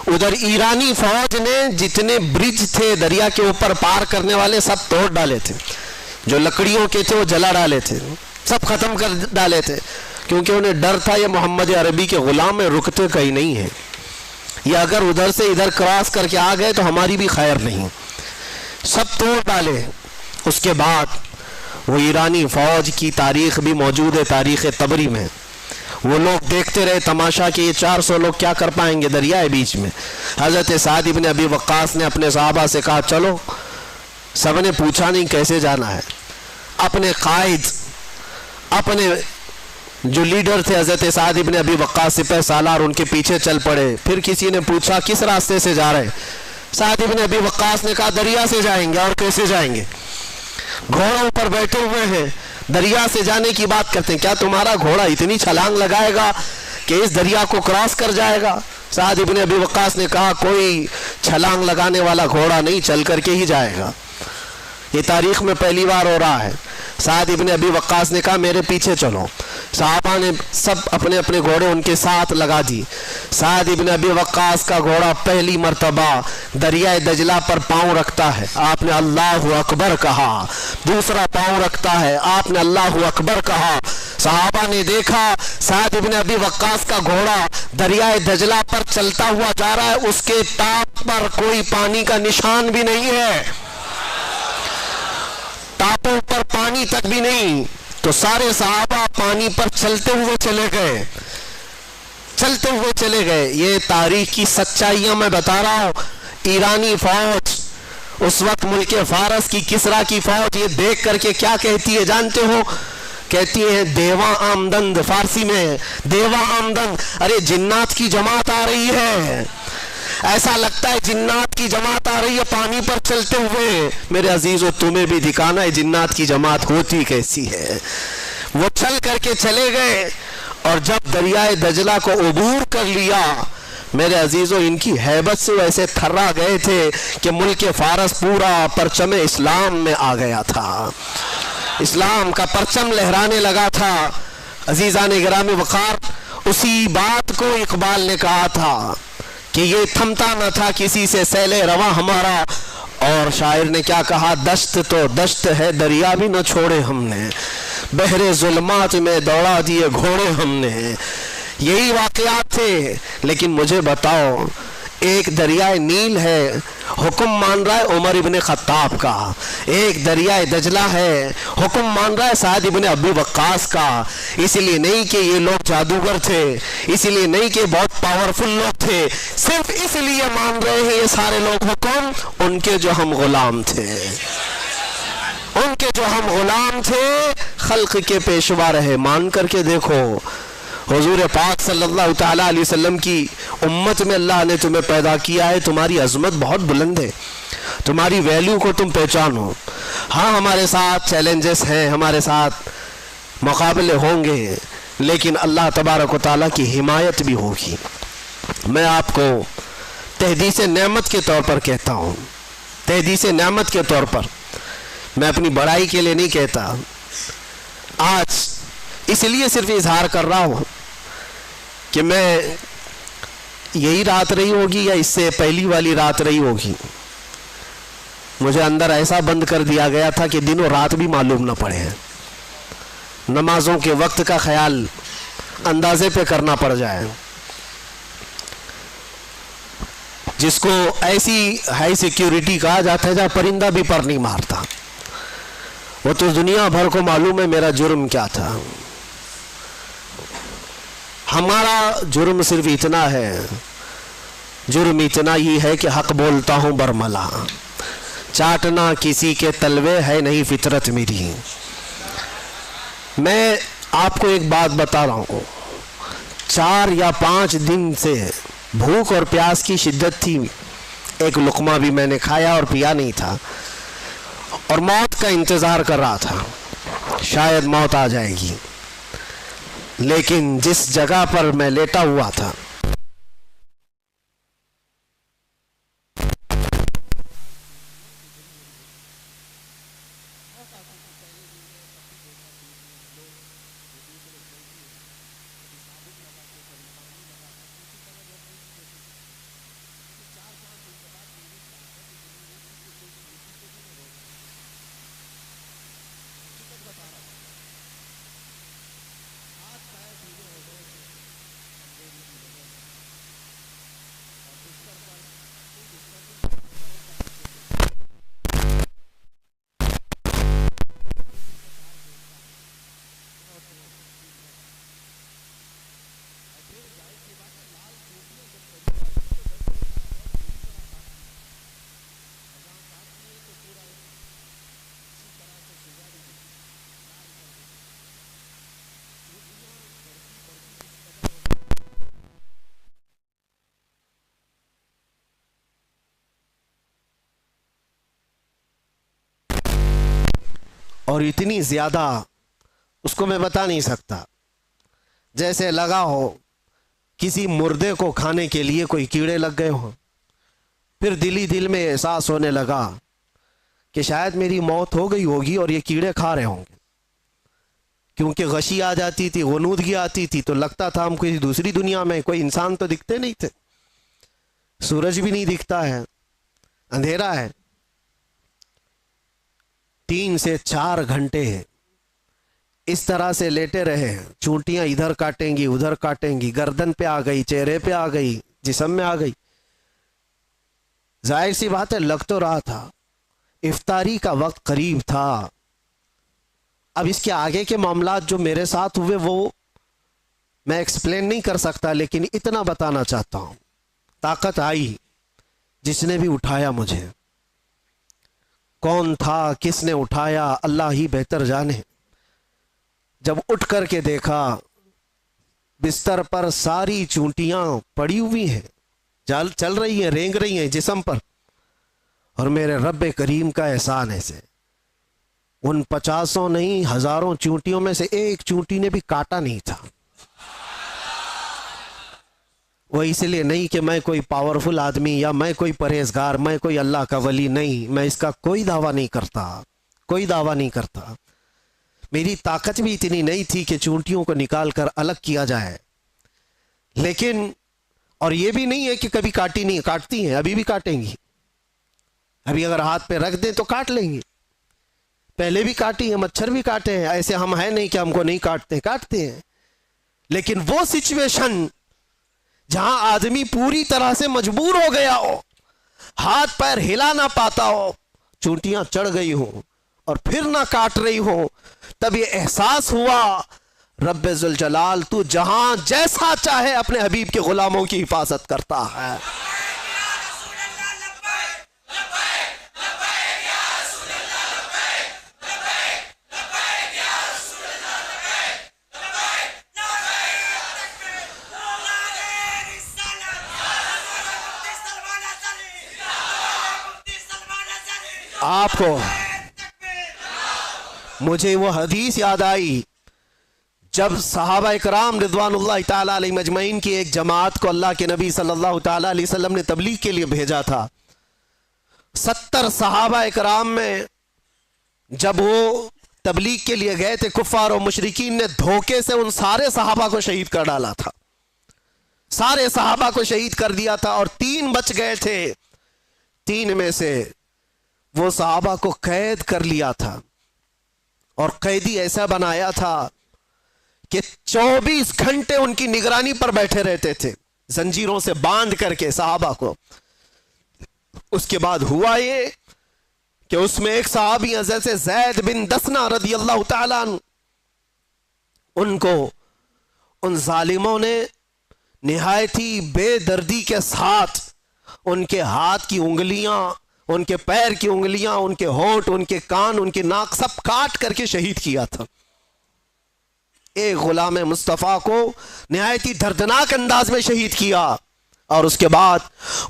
ادھر ایرانی فوج نے جتنے برج تھے دریا کے اوپر پار کرنے والے سب توڑ ڈالے تھے، جو لکڑیوں کے تھے وہ جلا ڈالے تھے، سب ختم کر ڈالے تھے، کیونکہ انہیں ڈر تھا یہ محمد عربی کے غلام میں رکتے کہیں نہیں ہیں، یہ اگر ادھر سے ادھر کراس کر کے آ گئے تو ہماری بھی خیر نہیں، سب توڑ ڈالے۔ اس کے بعد وہ ایرانی فوج کی تاریخ بھی موجود ہے تاریخ طبری میں، وہ لوگ دیکھتے رہے تماشا کہ یہ 400 لوگ کیا کر پائیں گے دریائے بیچ میں۔ حضرت سعد بن ابی وقاص نے اپنے صحابہ سے کہا چلو، سب نے پوچھا نہیں کیسے جانا ہے، اپنے قائد، اپنے جو لیڈر تھے حضرت سعد بن ابی وقاص سپہ سالار، ان کے پیچھے چل پڑے۔ پھر کسی نے پوچھا کس راستے سے جا رہے؟ سعد بن ابی وقاص نے کہا دریا سے جائیں گے۔ اور کیسے جائیں گے؟ گھوڑوں پر بیٹھے ہوئے ہیں، دریا سے جانے کی بات کرتے ہیں، کیا تمہارا گھوڑا اتنی چھلانگ لگائے گا کہ اس دریا کو کراس کر جائے گا؟ سعد بن ابی وقاص نے کہا کوئی چھلانگ لگانے والا گھوڑا نہیں، چل کر کے ہی جائے گا۔ یہ تاریخ میں پہلی بار ہو رہا ہے۔ سعد بن ابی وقاص نے کہا میرے پیچھے چلو۔ صحابہ نے سب اپنے اپنے گھوڑے ان کے ساتھ لگا دی۔ سعد بن ابی وقاص کا گھوڑا پہلی مرتبہ دریائے دجلہ پر پاؤں رکھتا ہے، آپ نے اللہ اکبر کہا، دوسرا پاؤں رکھتا ہے، آپ نے اللہ اکبر کہا۔ صحابہ نے دیکھا سعد بن ابی وقاص کا گھوڑا دریائے دجلہ پر چلتا ہوا جا رہا ہے، اس کے ٹاپ پر کوئی پانی کا نشان بھی نہیں ہے، ٹاپوں پر پانی تک بھی نہیں۔ تو سارے صحابہ پانی پر چلتے ہوئے چلے گئے۔ یہ تاریخ کی سچائیاں میں بتا رہا ہوں۔ ایرانی فوج اس وقت ملک فارس کی کسرا کی فوج یہ دیکھ کر کے کیا کہتی ہے جانتے ہو؟ کہتی ہے دیواں آمدند، فارسی میں دیواں آمدند، ارے جنات کی جماعت آ رہی ہے، ایسا لگتا ہے جنات کی جماعت آ رہی ہے پانی پر چلتے ہوئے۔ میرے عزیزو تمہیں بھی دکھانا ہے جنات کی جماعت ہوتی کیسی ہے۔ وہ چل کر کے چلے گئے اور جب دریائے دجلہ کو عبور کر لیا، میرے عزیزو ان کی ہیبت سے ویسے تھرا گئے تھے کہ ملک فارس پورا پرچم اسلام میں آ گیا تھا، اسلام کا پرچم لہرانے لگا تھا۔ عزیزان گرامی وقار، اسی بات کو اقبال نے کہا تھا کہ یہ تھمتا نہ تھا کسی سے سیل رواں ہمارا، اور شاعر نے کیا کہا، دشت تو دشت ہے دریا بھی نہ چھوڑے ہم نے، بحر ظلمات میں دوڑا دیے گھوڑے ہم نے۔ یہی واقعات تھے، لیکن مجھے بتاؤ، ایک دریائے نیل ہے، حکم مان رہا ہے عمر ابن خطاب کا، ایک دریائے دجلہ ہے، حکم مان رہا ہے سعد ابن ابی وقاص کا۔ اس لیے نہیں کہ یہ لوگ جادوگر تھے، اس لیے نہیں کہ بہت پاورفل لوگ تھے، صرف اس لیے مان رہے ہیں یہ سارے لوگ حکم ان کے جو ہم غلام تھے، ان کے جو ہم غلام تھے، خلق کے پیشوا رہے۔ مان کر کے دیکھو، حضور پاک صلی اللہ تعالیٰ علیہ وسلم کی امت میں اللہ نے تمہیں پیدا کیا ہے، تمہاری عظمت بہت بلند ہے، تمہاری ویلیو کو تم پہچانو۔ ہاں ہمارے ساتھ چیلنجز ہیں، ہمارے ساتھ مقابلے ہوں گے، لیکن اللہ تبارک و تعالیٰ کی حمایت بھی ہوگی۔ میں آپ کو تحدیث نعمت کے طور پر کہتا ہوں، تحدیث نعمت کے طور پر، میں اپنی بڑائی کے لیے نہیں کہتا۔ آج اس لیے صرف اظہار کر رہا ہوں کہ میں یہی رات رہی ہوگی یا اس سے پہلی والی رات رہی ہوگی، مجھے اندر ایسا بند کر دیا گیا تھا کہ دن و رات بھی معلوم نہ پڑے، نمازوں کے وقت کا خیال اندازے پہ کرنا پڑ جائے۔ جس کو ایسی ہائی سیکیورٹی کہا جاتا ہے جہاں پرندہ بھی پر نہیں مارتا، وہ تو دنیا بھر کو معلوم ہے میرا جرم کیا تھا۔ ہمارا جرم صرف اتنا ہے، جرم اتنا ہی ہے کہ حق بولتا ہوں برملا، چاٹنا کسی کے تلوے ہے نہیں فطرت میری۔ میں آپ کو ایک بات بتا رہا ہوں، 4 یا 5 دن سے بھوک اور پیاس کی شدت تھی، ایک لقمہ بھی میں نے کھایا اور پیا نہیں تھا، اور موت کا انتظار کر رہا تھا، شاید موت آ جائے گی۔ لیکن جس جگہ پر میں لیٹا ہوا تھا، اور اتنی زیادہ اس کو میں بتا نہیں سکتا، جیسے لگا ہو کسی مردے کو کھانے کے لیے کوئی کیڑے لگ گئے ہوں۔ پھر دل ہی دل میں احساس ہونے لگا کہ شاید میری موت ہو گئی ہوگی اور یہ کیڑے کھا رہے ہوں گے، کیونکہ غشی آ جاتی تھی، غنودگی آتی تھی، تو لگتا تھا ہم کوئی دوسری دنیا میں، کوئی انسان تو دکھتے نہیں تھے، سورج بھی نہیں دکھتا ہے، اندھیرا ہے۔ 3 سے 4 گھنٹے اس طرح سے لیٹے رہے، چونٹیاں ادھر کاٹیں گی ادھر کاٹیں گی، گردن پہ آ گئی، چہرے پہ آ گئی، جسم میں آ گئی۔ ظاہر سی بات ہے لگ تو رہا تھا، افطاری کا وقت قریب تھا۔ اب اس کے آگے کے معاملات جو میرے ساتھ ہوئے وہ میں ایکسپلین نہیں کر سکتا، لیکن اتنا بتانا چاہتا ہوں، طاقت آئی، جس نے بھی اٹھایا مجھے، کون تھا، کس نے اٹھایا، اللہ ہی بہتر جانے۔ جب اٹھ کر کے دیکھا بستر پر ساری چونٹیاں پڑی ہوئی ہیں، چل رہی ہیں، رینگ رہی ہیں جسم پر، اور میرے رب کریم کا احسان ایسے ان 50 نہیں 1000 چونٹیوں میں سے ایک چونٹی نے بھی کاٹا نہیں تھا۔ وہ اس لیے نہیں کہ میں کوئی پاورفل آدمی یا میں کوئی پرہیزگار، میں کوئی اللہ کا ولی، نہیں، میں اس کا کوئی دعویٰ نہیں کرتا، کوئی دعویٰ نہیں کرتا۔ میری طاقت بھی اتنی نہیں تھی کہ چونٹیوں کو نکال کر الگ کیا جائے، لیکن اور یہ بھی نہیں ہے کہ کبھی کاٹی نہیں، کاٹتی ہیں، ابھی بھی کاٹیں گی، ابھی اگر ہاتھ پہ رکھ دیں تو کاٹ لیں گے، پہلے بھی کاٹی ہیں، مچھر بھی کاٹے ہیں، ایسے ہم ہیں نہیں کہ ہم کو نہیں کاٹتے، کاٹتے ہیں۔ لیکن وہ سچویشن جہاں آدمی پوری طرح سے مجبور ہو گیا ہو، ہاتھ پیر ہلا نہ پاتا ہو، چونٹیاں چڑھ گئی ہوں اور پھر نہ کاٹ رہی ہوں، تب یہ احساس ہوا رب ذوالجلال تو جہاں جیسا چاہے اپنے حبیب کے غلاموں کی حفاظت کرتا ہے۔ آپ کو مجھے وہ حدیث یاد آئی جب صحابہ اکرام رضوان اللہ تعالیٰ علیہ مجمعین کی ایک جماعت کو اللہ کے نبی صلی اللہ تعالیٰ علیہ وسلم نے تبلیغ کے لیے بھیجا تھا۔ 70 صحابہ اکرام میں جب وہ تبلیغ کے لیے گئے تھے، کفار و مشرکین نے دھوکے سے ان سارے صحابہ کو شہید کر ڈالا تھا، سارے صحابہ کو شہید کر دیا تھا، اور 3 بچ گئے تھے۔ 3 میں سے وہ صحابہ کو قید کر لیا تھا، اور قیدی ایسا بنایا تھا کہ 24 گھنٹے ان کی نگرانی پر بیٹھے رہتے تھے، زنجیروں سے باندھ کر کے صحابہ کو۔ اس کے بعد ہوا یہ کہ اس میں ایک صحابی حضرت زید بن دسنہ رضی اللہ تعالیٰ عنہ، ان کو ان ظالموں نے نہایت ہی بے دردی کے ساتھ ان کے ہاتھ کی انگلیاں، ان کے پیر کی انگلیاں، ان کے ہونٹ، ان کے کان، ان کے ناک سب کاٹ کر کے شہید کیا تھا۔ ایک غلام مصطفیٰ کو نہایت ہی دردناک انداز میں شہید کیا، اور اس کے بعد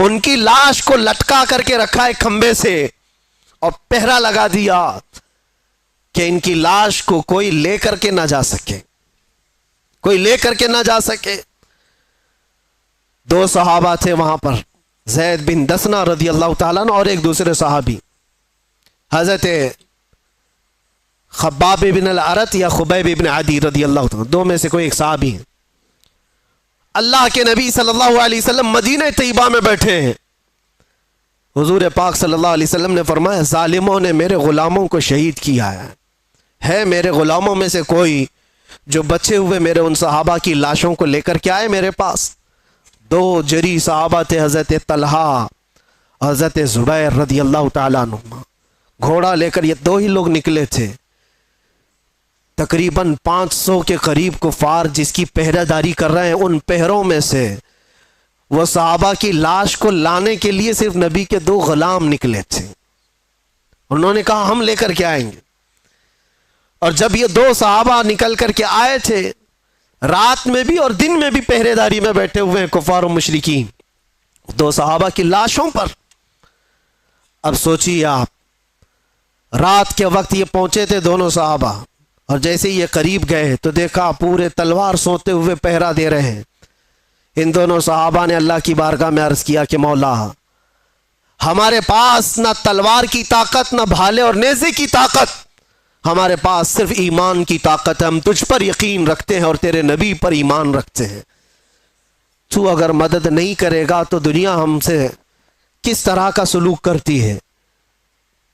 ان کی لاش کو لٹکا کر کے رکھا ایک کھمبے سے، اور پہرا لگا دیا کہ ان کی لاش کو کوئی لے کر کے نہ جا سکے، کوئی لے کر کے نہ جا سکے۔ 2 صحابہ تھے وہاں پر، زید بن دسنہ رضی اللہ تعالیٰ عنہ اور ایک دوسرے صحابی حضرت خباب بن الارت یا خبیب بن عدی رضی اللہ تعالیٰ، 2 میں سے کوئی ایک صحابی ہیں۔ اللہ کے نبی صلی اللہ علیہ وسلم مدینہ طیبہ میں بیٹھے ہیں، حضور پاک صلی اللہ علیہ وسلم نے فرمایا ظالموں نے میرے غلاموں کو شہید کیا ہے میرے غلاموں میں سے کوئی جو بچے ہوئے میرے ان صحابہ کی لاشوں کو لے کر کے آئے میرے پاس۔ 2 جری صحابہ تھے، حضرت طلحہ، حضرت زبیر رضی اللہ تعالیٰ عنہ، گھوڑا لے کر یہ 2 ہی لوگ نکلے تھے۔ تقریباً 500 کے قریب کفار جس کی پہرہ داری کر رہے ہیں، ان پہروں میں سے وہ صحابہ کی لاش کو لانے کے لیے صرف نبی کے 2 غلام نکلے تھے۔ انہوں نے کہا ہم لے کر کے آئیں گے، اور جب یہ 2 صحابہ نکل کر کے آئے تھے، رات میں بھی اور دن میں بھی پہرے داری میں بیٹھے ہوئے ہیں کفار و مشرکین 2 صحابہ کی لاشوں پر۔ اب سوچیے آپ، رات کے وقت یہ پہنچے تھے دونوں صحابہ، اور جیسے یہ قریب گئے تو دیکھا پورے تلوار سوتے ہوئے پہرا دے رہے ہیں۔ ان دونوں صحابہ نے اللہ کی بارگاہ میں عرض کیا کہ مولا، ہمارے پاس نہ تلوار کی طاقت، نہ بھالے اور نیزے کی طاقت، ہمارے پاس صرف ایمان کی طاقت ہے۔ ہم تجھ پر یقین رکھتے ہیں اور تیرے نبی پر ایمان رکھتے ہیں، تو اگر مدد نہیں کرے گا تو دنیا ہم سے کس طرح کا سلوک کرتی ہے۔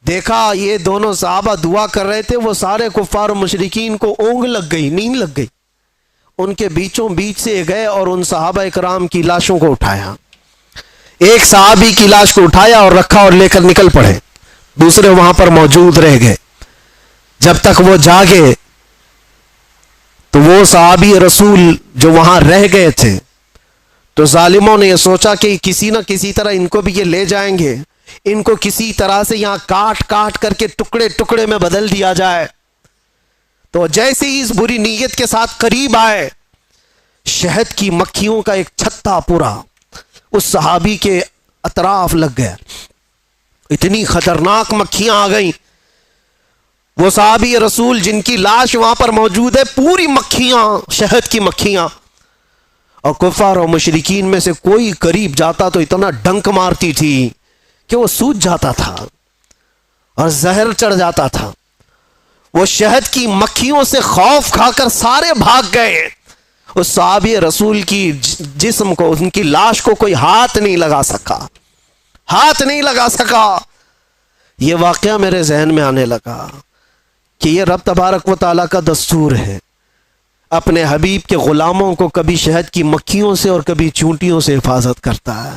دیکھا یہ دونوں صحابہ دعا کر رہے تھے، وہ سارے کفار و مشرکین کو اونگ لگ گئی، نیند لگ گئی، ان کے بیچوں بیچ سے گئے اور ان صحابہ اکرام کی لاشوں کو اٹھایا۔ ایک صحابی کی لاش کو اٹھایا اور رکھا اور لے کر نکل پڑے، دوسرے وہاں پر موجود رہ گئے۔ جب تک وہ جاگے تو وہ صحابی رسول جو وہاں رہ گئے تھے، تو ظالموں نے یہ سوچا کہ کسی نہ کسی طرح ان کو بھی یہ لے جائیں گے، ان کو کسی طرح سے یہاں کاٹ کاٹ کر کے ٹکڑے ٹکڑے میں بدل دیا جائے۔ تو جیسے ہی اس بری نیت کے ساتھ قریب آئے، شہد کی مکھیوں کا ایک چھتا پورا اس صحابی کے اطراف لگ گیا، اتنی خطرناک مکھیاں آ گئیں۔ وہ صحابی رسول جن کی لاش وہاں پر موجود ہے، پوری مکھیاں، شہد کی مکھیاں، اور کفار و مشرکین میں سے کوئی قریب جاتا تو اتنا ڈنک مارتی تھی کہ وہ سوج جاتا تھا اور زہر چڑھ جاتا تھا۔ وہ شہد کی مکھیوں سے خوف کھا کر سارے بھاگ گئے۔ اس صحابی رسول کی جسم کو، ان کی لاش کو کوئی ہاتھ نہیں لگا سکا، ہاتھ نہیں لگا سکا۔ یہ واقعہ میرے ذہن میں آنے لگا کہ یہ رب تبارک و تعالیٰ کا دستور ہے، اپنے حبیب کے غلاموں کو کبھی شہد کی مکھیوں سے اور کبھی چونٹیوں سے حفاظت کرتا ہے۔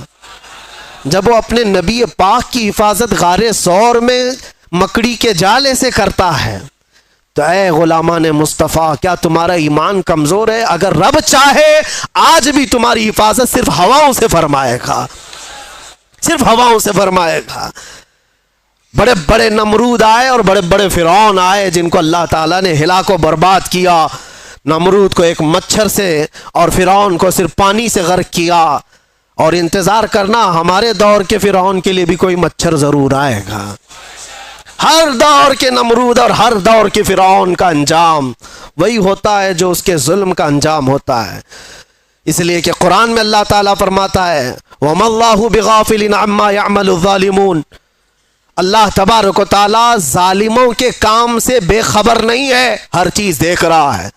جب وہ اپنے نبی پاک کی حفاظت غار ثور میں مکڑی کے جالے سے کرتا ہے تو اے غلامان مصطفیٰ، کیا تمہارا ایمان کمزور ہے؟ اگر رب چاہے آج بھی تمہاری حفاظت صرف ہواؤں سے فرمائے گا، صرف ہواؤں سے فرمائے گا۔ بڑے بڑے نمرود آئے اور بڑے بڑے فرعون آئے جن کو اللہ تعالیٰ نے ہلاک و برباد کیا۔ نمرود کو ایک مچھر سے اور فرعون کو صرف پانی سے غرق کیا، اور انتظار کرنا ہمارے دور کے فرعون کے لیے بھی کوئی مچھر ضرور آئے گا۔ ہر دور کے نمرود اور ہر دور کے فرعون کا انجام وہی ہوتا ہے جو اس کے ظلم کا انجام ہوتا ہے۔ اس لیے کہ قرآن میں اللہ تعالیٰ فرماتا ہے وَمَا اللَّهُ بِغَافِلٍ عَمَّا يَعْمَلُ الظَّالِمُونَ، اللہ تبارک و تعالیٰ ظالموں کے کام سے بے خبر نہیں ہے، ہر چیز دیکھ رہا ہے۔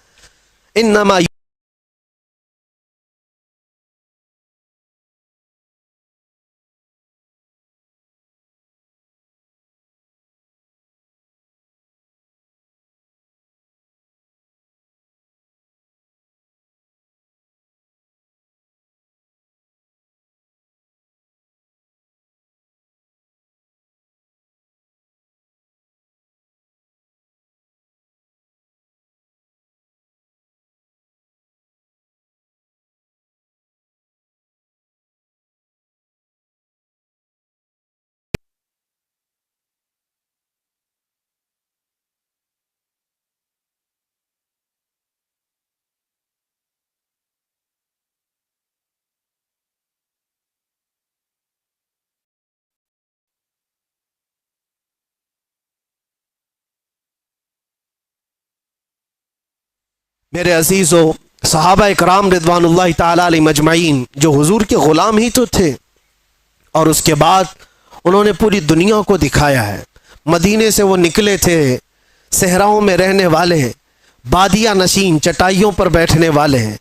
انما میرے عزیزو، صحابہ اکرام رضوان اللہ تعالی علیہ مجمعین جو حضور کے غلام ہی تو تھے، اور اس کے بعد انہوں نے پوری دنیا کو دکھایا ہے۔ مدینے سے وہ نکلے تھے، صحراؤں میں رہنے والے ہیں، بادیہ نشین چٹائیوں پر بیٹھنے والے ہیں،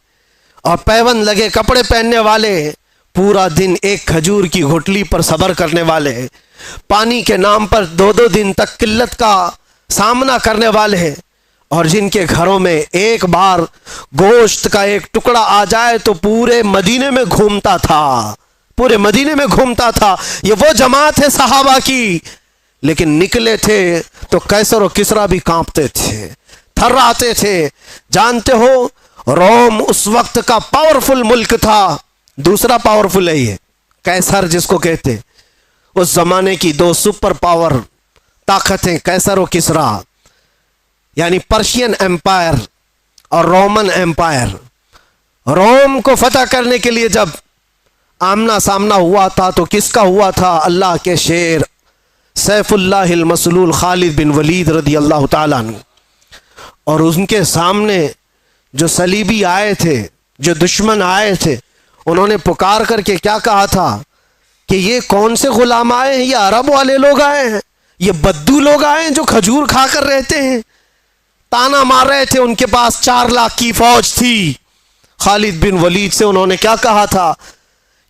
اور پیون لگے کپڑے پہننے والے ہیں، پورا دن ایک کھجور کی گھٹلی پر صبر کرنے والے ہیں، پانی کے نام پر 2 دن تک قلت کا سامنا کرنے والے ہیں، اور جن کے گھروں میں ایک بار گوشت کا ایک ٹکڑا آ جائے تو پورے مدینے میں گھومتا تھا، پورے مدینے میں گھومتا تھا۔ یہ وہ جماعت ہے صحابہ کی، لیکن نکلے تھے تو قیصر و کسریٰ بھی کانپتے تھے، تھراتے تھے۔ جانتے ہو روم اس وقت کا پاورفل ملک تھا، دوسرا پاورفل ہے یہ قیصر جس کو کہتے، اس زمانے کی 2 سپر پاور طاقتیں قیصر و کسریٰ، یعنی پرشین ایمپائر اور رومن ایمپائر۔ روم کو فتح کرنے کے لیے جب آمنا سامنا ہوا تھا تو کس کا ہوا تھا؟ اللہ کے شیر سیف اللہ المسلول خالد بن ولید رضی اللہ تعالیٰ عنہ، اور ان کے سامنے جو صلیبی آئے تھے، جو دشمن آئے تھے، انہوں نے پکار کر کے کیا کہا تھا کہ یہ کون سے غلام آئے ہیں؟ یہ عرب والے لوگ آئے ہیں، یہ بدو لوگ آئے ہیں جو کھجور کھا کر رہتے ہیں۔ تانا مار رہے تھے، ان کے پاس 4 لاکھ کی فوج تھی۔ خالد بن ولید سے انہوں نے کیا کہا تھا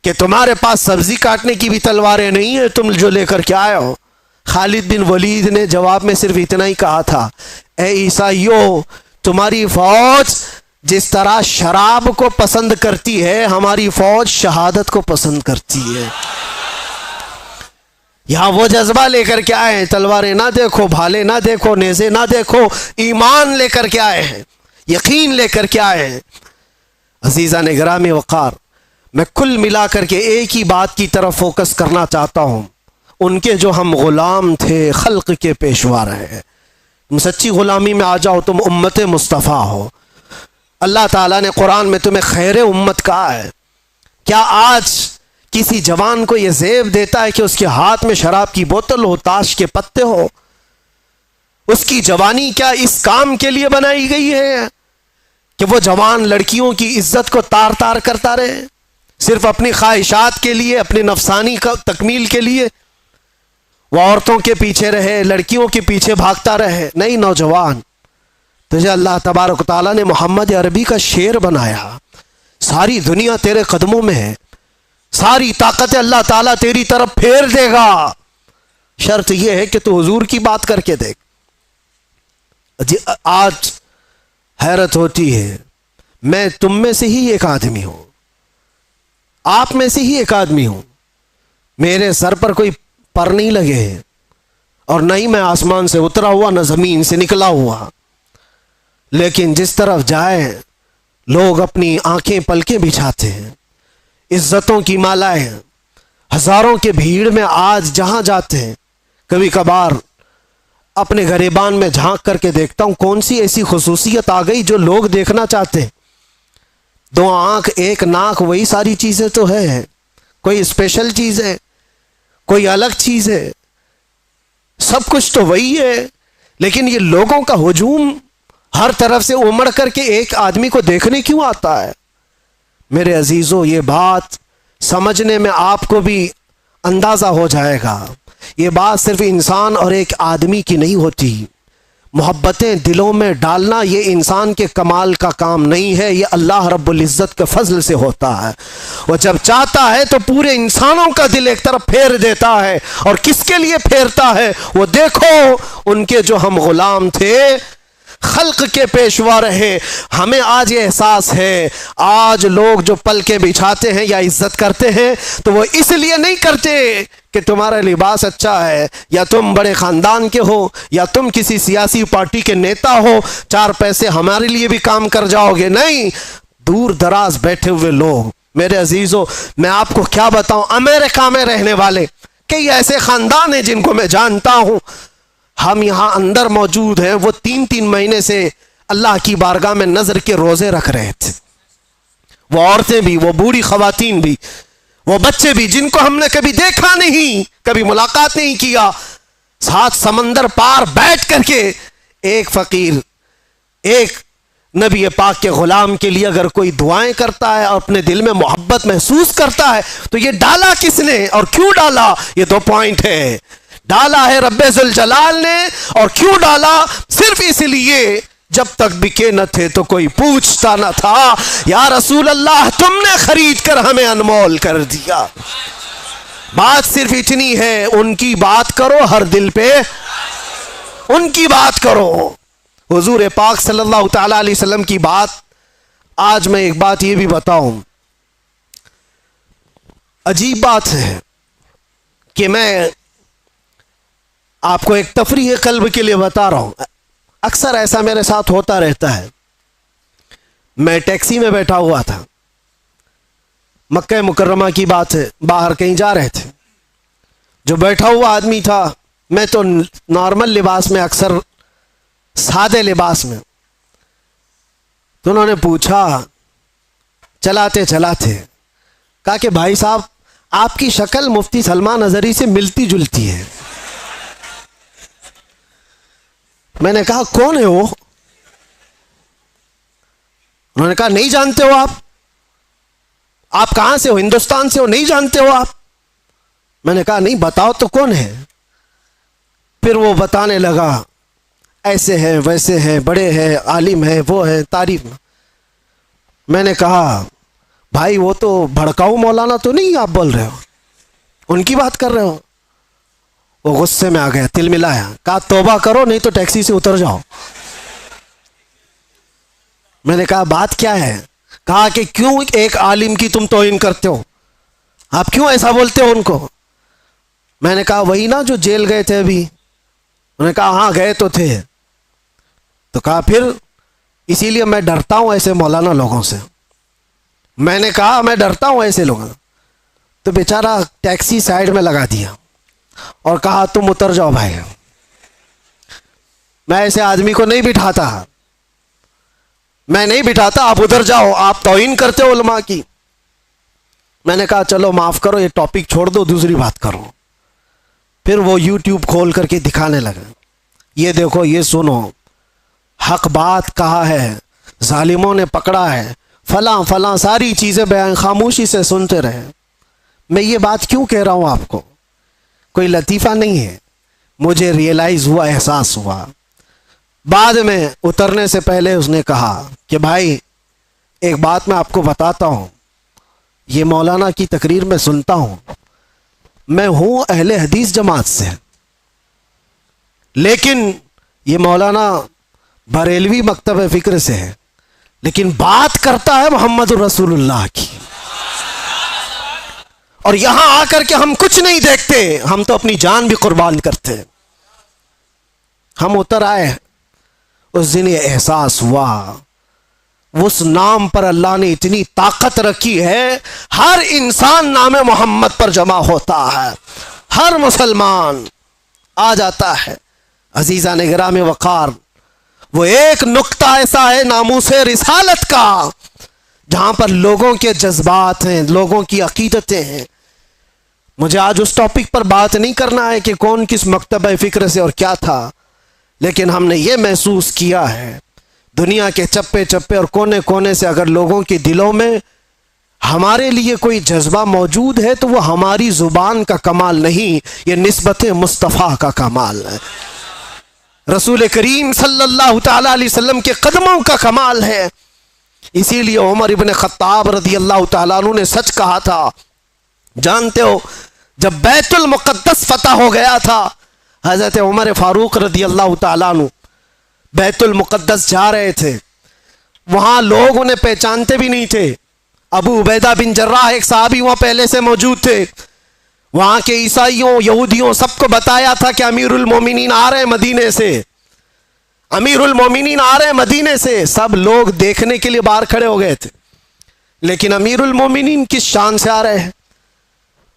کہ تمہارے پاس سبزی کاٹنے کی بھی تلواریں نہیں ہیں، تم جو لے کر کے آئے ہو؟ خالد بن ولید نے جواب میں صرف اتنا ہی کہا تھا، اے عیسائیو، تمہاری فوج جس طرح شراب کو پسند کرتی ہے، ہماری فوج شہادت کو پسند کرتی ہے۔ یہاں وہ جذبہ لے کر کے آئے ہیں، تلواریں نہ دیکھو، بھالے نہ دیکھو، نیزے نہ دیکھو، ایمان لے کر کے آئے ہیں، یقین لے کر کے آئے ہیں۔ عزیزان گرامی وقار، میں کل ملا کر کے ایک ہی بات کی طرف فوکس کرنا چاہتا ہوں، ان کے جو ہم غلام تھے، خلق کے پیشوا رہے۔ تم سچی غلامی میں آ جاؤ، تم امت مصطفیٰ ہو۔ اللہ تعالیٰ نے قرآن میں تمہیں خیر امت کہا ہے۔ کیا آج کسی جوان کو یہ زیب دیتا ہے کہ اس کے ہاتھ میں شراب کی بوتل ہو، تاش کے پتے ہو؟ اس کی جوانی کیا اس کام کے لیے بنائی گئی ہے کہ وہ جوان لڑکیوں کی عزت کو تار تار کرتا رہے، صرف اپنی خواہشات کے لیے، اپنی نفسانی تکمیل کے لیے وہ عورتوں کے پیچھے رہے، لڑکیوں کے پیچھے بھاگتا رہے؟ نہیں، نوجوان تجھے اللہ تبارک و تعالیٰ نے محمد عربی کا شعر بنایا، ساری دنیا تیرے قدموں میں ہے، ساری طاقت اللہ تعالیٰ تیری طرف پھیر دے گا، شرط یہ ہے کہ تو حضور کی بات کر کے دیکھ۔ جی آج حیرت ہوتی ہے، میں تم میں سے ہی ایک آدمی ہوں، آپ میں سے ہی ایک آدمی ہوں، میرے سر پر کوئی پر نہیں لگے ہیں، اور نہ ہی میں آسمان سے اترا ہوا نہ زمین سے نکلا ہوا، لیکن جس طرف جائے لوگ اپنی آنکھیں پلکیں بچھاتے ہیں، عزتوں کی مالائیں، ہزاروں کے بھیڑ میں آج جہاں جاتے ہیں، کبھی کبھار اپنے گریبان میں جھانک کر کے دیکھتا ہوں کون سی ایسی خصوصیت آ گئی جو لوگ دیکھنا چاہتے ہیں۔ 2 آنکھ 1 ناک، وہی ساری چیزیں تو ہے، کوئی اسپیشل چیز ہے، کوئی الگ چیز ہے، سب کچھ تو وہی ہے، لیکن یہ لوگوں کا ہجوم ہر طرف سے امڑ کر کے ایک آدمی کو دیکھنے کیوں آتا ہے؟ میرے عزیزو، یہ بات سمجھنے میں آپ کو بھی اندازہ ہو جائے گا، یہ بات صرف انسان اور ایک آدمی کی نہیں ہوتی، محبتیں دلوں میں ڈالنا یہ انسان کے کمال کا کام نہیں ہے، یہ اللہ رب العزت کے فضل سے ہوتا ہے۔ وہ جب چاہتا ہے تو پورے انسانوں کا دل ایک طرف پھیر دیتا ہے، اور کس کے لیے پھیرتا ہے؟ وہ دیکھو، ان کے جو ہم غلام تھے، خلق کے پیشوا رہے، ہمیں آج یہ احساس ہے، آج لوگ جو پلکیں بچھاتے ہیں یا عزت کرتے ہیں تو وہ اس لیے نہیں کرتے کہ تمہارا لباس اچھا ہے، یا تم بڑے خاندان کے ہو، یا تم کسی سیاسی پارٹی کے نیتا ہو، 4 پیسے ہمارے لیے بھی کام کر جاؤ گے، نہیں، دور دراز بیٹھے ہوئے لوگ۔ میرے عزیزو، میں آپ کو کیا بتاؤں، امریکہ میں رہنے والے کئی ایسے خاندان ہیں جن کو میں جانتا ہوں، ہم یہاں اندر موجود ہیں، وہ 3 مہینے سے اللہ کی بارگاہ میں نظر کے روزے رکھ رہے تھے، وہ عورتیں بھی، وہ بوڑھی خواتین بھی، وہ بچے بھی، جن کو ہم نے کبھی دیکھا نہیں، کبھی ملاقات نہیں کیا، 7 سمندر پار بیٹھ کر کے ایک فقیر، ایک نبی پاک کے غلام کے لیے اگر کوئی دعائیں کرتا ہے اور اپنے دل میں محبت محسوس کرتا ہے تو یہ ڈالا کس نے اور کیوں ڈالا؟ یہ 2 پوائنٹ ہے، ڈالا ہے رب ذوالجلال نے، اور کیوں ڈالا؟ صرف اس لیے جب تک بکے نہ تھے تو کوئی پوچھتا نہ تھا، یا رسول اللہ تم نے خرید کر ہمیں انمول کر دیا۔ بات صرف اتنی ہے، ان کی بات کرو، ہر دل پہ ان کی بات کرو۔ حضور پاک صلی اللہ تعالی علیہ وسلم کی بات، آج میں ایک بات یہ بھی بتاؤں، عجیب بات ہے کہ میں آپ کو ایک تفریح قلب کے لیے بتا رہا ہوں، اکثر ایسا میرے ساتھ ہوتا رہتا ہے۔ میں ٹیکسی میں بیٹھا ہوا تھا، مکہ مکرمہ کی بات ہے، باہر کہیں جا رہے تھے، جو بیٹھا ہوا آدمی تھا، میں تو نارمل لباس میں، اکثر سادے لباس میں، تو انہوں نے پوچھا چلاتے چلاتے، کہا کہ بھائی صاحب آپ کی شکل مفتی سلمان اظہری سے ملتی جلتی ہے۔ میں نے کہا کون ہے وہ؟ انہوں نے کہا نہیں جانتے ہو آپ کہاں سے ہو؟ ہندوستان سے ہو؟ نہیں جانتے ہو آپ؟ میں نے کہا نہیں، بتاؤ تو کون ہے؟ پھر وہ بتانے لگا، ایسے ہیں ویسے ہیں، بڑے ہیں، عالم ہیں، وہ ہیں، تعریف۔ میں نے کہا بھائی وہ تو بھڑکاؤ مولانا تو نہیں آپ بول رہے ہو، ان کی بات کر رہے ہو؟ وہ غصے میں آ گیا، تل ملایا، کہا توبہ کرو نہیں تو ٹیکسی سے اتر جاؤ۔ میں نے کہا بات کیا ہے؟ کہا کہ کیوں ایک عالم کی تم توہین کرتے ہو، آپ کیوں ایسا بولتے ہو ان کو؟ میں نے کہا وہی نا جو جیل گئے تھے ابھی۔ انہوں نے کہا ہاں گئے تو تھے۔ تو کہا پھر اسی لیے میں ڈرتا ہوں ایسے مولانا لوگوں سے۔ میں نے کہا میں ڈرتا ہوں ایسے لوگوں سے۔ تو بیچارہ ٹیکسی سائیڈ میں لگا دیا اور کہا تم اتر جاؤ بھائی، میں ایسے آدمی کو نہیں بٹھاتا، میں نہیں بٹھاتا، آپ ادھر جاؤ، آپ توہین کرتے ہو علماء کی۔ میں نے کہا چلو معاف کرو، یہ ٹاپک چھوڑ دو، دوسری بات کرو۔ پھر وہ یوٹیوب کھول کر کے دکھانے لگا، یہ دیکھو، یہ سنو، حق بات کہا ہے، ظالموں نے پکڑا ہے، فلاں فلاں ساری چیزیں بیان، خاموشی سے سنتے رہے۔ میں یہ بات کیوں کہہ رہا ہوں آپ کو؟ کوئی لطیفہ نہیں ہے، مجھے ریئلائز ہوا، احساس ہوا، بعد میں اترنے سے پہلے اس نے کہا کہ بھائی ایک بات میں آپ کو بتاتا ہوں، یہ مولانا کی تقریر میں سنتا ہوں، میں ہوں اہل حدیث جماعت سے، لیکن یہ مولانا بریلوی مکتب فکر سے ہے، لیکن بات کرتا ہے محمد رسول اللہ کی، اور یہاں آ کر کے ہم کچھ نہیں دیکھتے، ہم تو اپنی جان بھی قربان کرتے ہیں۔ ہم اتر آئے، اس دن یہ احساس ہوا اس نام پر اللہ نے اتنی طاقت رکھی ہے، ہر انسان نام محمد پر جمع ہوتا ہے، ہر مسلمان آ جاتا ہے۔ عزیزان گرامی وقار، وہ ایک نقطہ ایسا ہے ناموس رسالت کا جہاں پر لوگوں کے جذبات ہیں، لوگوں کی عقیدتیں ہیں۔ مجھے آج اس ٹاپک پر بات نہیں کرنا ہے کہ کون کس مکتبہ فکر سے اور کیا تھا، لیکن ہم نے یہ محسوس کیا ہے دنیا کے چپے چپے اور کونے کونے سے اگر لوگوں کے دلوں میں ہمارے لیے کوئی جذبہ موجود ہے تو وہ ہماری زبان کا کمال نہیں، یہ نسبت مصطفیٰ کا کمال ہے، رسول کریم صلی اللہ تعالی علیہ وسلم کے قدموں کا کمال ہے۔ اسی لیے عمر ابن خطاب رضی اللہ تعالیٰ عنہ نے سچ کہا تھا۔ جانتے ہو جب بیت المقدس فتح ہو گیا تھا، حضرت عمر فاروق رضی اللہ تعالیٰ عنہ بیت المقدس جا رہے تھے، وہاں لوگ انہیں پہچانتے بھی نہیں تھے۔ ابو عبیدہ بن جراح ایک صحابی وہاں پہلے سے موجود تھے، وہاں کے عیسائیوں یہودیوں سب کو بتایا تھا کہ امیر المومنین آ رہے ہیں مدینے سے، امیر المومنین آ رہے ہیں مدینے سے۔ سب لوگ دیکھنے کے لیے باہر کھڑے ہو گئے تھے، لیکن امیر المومنین کس شان سے آ رہے ہیں؟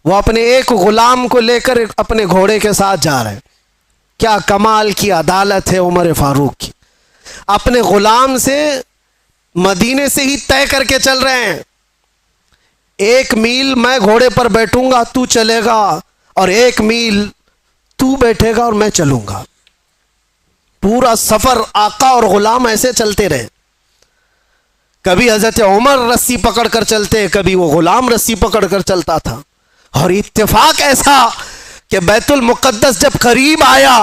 وہ اپنے ایک غلام کو لے کر اپنے گھوڑے کے ساتھ جا رہے ہیں۔ کیا کمال کی عدالت ہے عمر فاروق کی، اپنے غلام سے مدینے سے ہی طے کر کے چل رہے ہیں، 1 میل میں گھوڑے پر بیٹھوں گا تو چلے گا، اور 1 میل تو بیٹھے گا اور میں چلوں گا۔ پورا سفر آقا اور غلام ایسے چلتے رہے، کبھی حضرت عمر رسی پکڑ کر چلتے، کبھی وہ غلام رسی پکڑ کر چلتا تھا۔ اور اتفاق ایسا کہ بیت المقدس جب قریب آیا،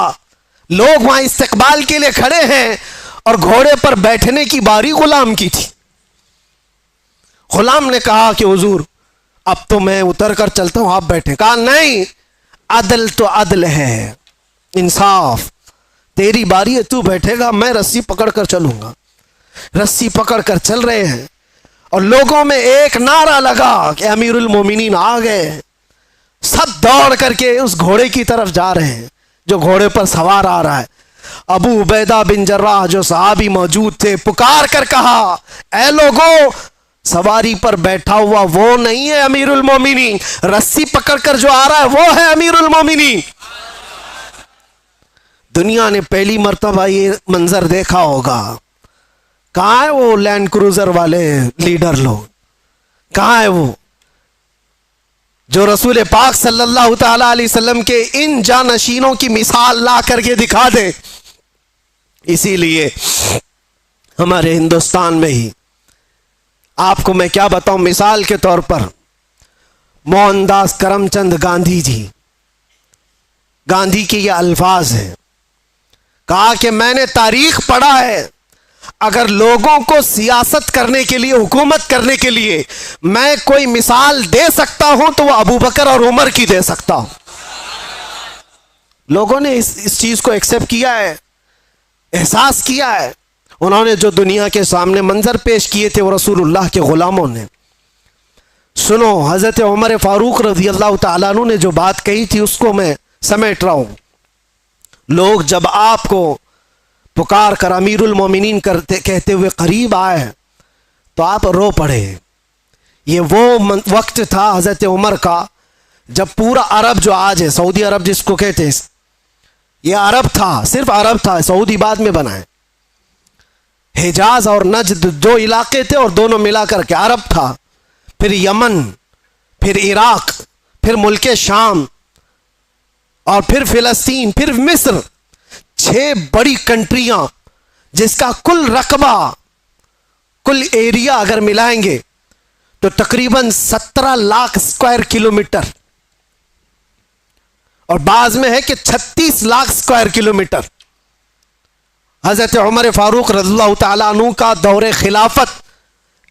لوگ وہاں استقبال کے لیے کھڑے ہیں اور گھوڑے پر بیٹھنے کی باری غلام کی تھی۔ غلام نے کہا کہ حضور اب تو میں اتر کر چلتا ہوں، آپ بیٹھے۔ کہا نہیں، عدل تو عدل ہے، انصاف، تیری باری ہے تو بیٹھے گا، میں رسی پکڑ کر چلوں گا۔ رسی پکڑ کر چل رہے ہیں اور لوگوں میں ایک نعرہ لگا کہ امیر المومنین آ گئے، سب دوڑ کر کے اس گھوڑے کی طرف جا رہے ہیں جو گھوڑے پر سوار آ رہا ہے۔ ابو عبیدہ بن جراح جو صحابی موجود تھے پکار کر کہا، اے لوگوں، سواری پر بیٹھا ہوا وہ نہیں ہے امیر المومنین، رسی پکڑ کر جو آ رہا ہے وہ ہے امیر المومنین۔ دنیا نے پہلی مرتبہ یہ منظر دیکھا ہوگا۔ کہاں ہے وہ لینڈ کروزر والے لیڈر لوگ؟ کہاں ہے وہ جو رسول پاک صلی اللہ تعالی علیہ وسلم کے ان جانشینوں کی مثال لا کر کے دکھا دے؟ اسی لیے ہمارے ہندوستان میں ہی آپ کو میں کیا بتاؤں، مثال کے طور پر موہن داس کرم چند گاندھی جی، گاندھی کے یہ الفاظ ہیں، کہا کہ میں نے تاریخ پڑھا ہے، اگر لوگوں کو سیاست کرنے کے لیے، حکومت کرنے کے لیے میں کوئی مثال دے سکتا ہوں تو وہ ابو بکر اور عمر کی دے سکتا ہوں۔ لوگوں نے اس چیز کو ایکسپٹ کیا ہے، احساس کیا ہے۔ انہوں نے جو دنیا کے سامنے منظر پیش کیے تھے وہ رسول اللہ کے غلاموں نے۔ سنو، حضرت عمر فاروق رضی اللہ تعالیٰ عنہ نے جو بات کہی تھی اس کو میں سمیٹ رہا ہوں۔ لوگ جب آپ کو پکار کر امیر المومنین کہتے ہوئے قریب آئے تو آپ رو پڑے۔ یہ وہ وقت تھا حضرت عمر کا جب پورا عرب جو آج ہے، سعودی عرب جس کو کہتے ہیں، یہ عرب تھا، صرف عرب تھا، سعودی بعد میں بنا ہے۔ حجاز اور نجد دو علاقے تھے اور دونوں ملا کر کے عرب تھا، پھر یمن، پھر عراق، پھر ملک شام، اور پھر فلسطین، پھر مصر، 6 بڑی کنٹریاں جس کا کل رقبہ، کل ایریا اگر ملائیں گے تو تقریباً 17 لاکھ اسکوائر کلومیٹر، اور بعض میں ہے کہ 36 لاکھ اسکوائر کلومیٹر۔ حضرت عمر فاروق رضی اللہ تعالیٰ عنہ کا دور خلافت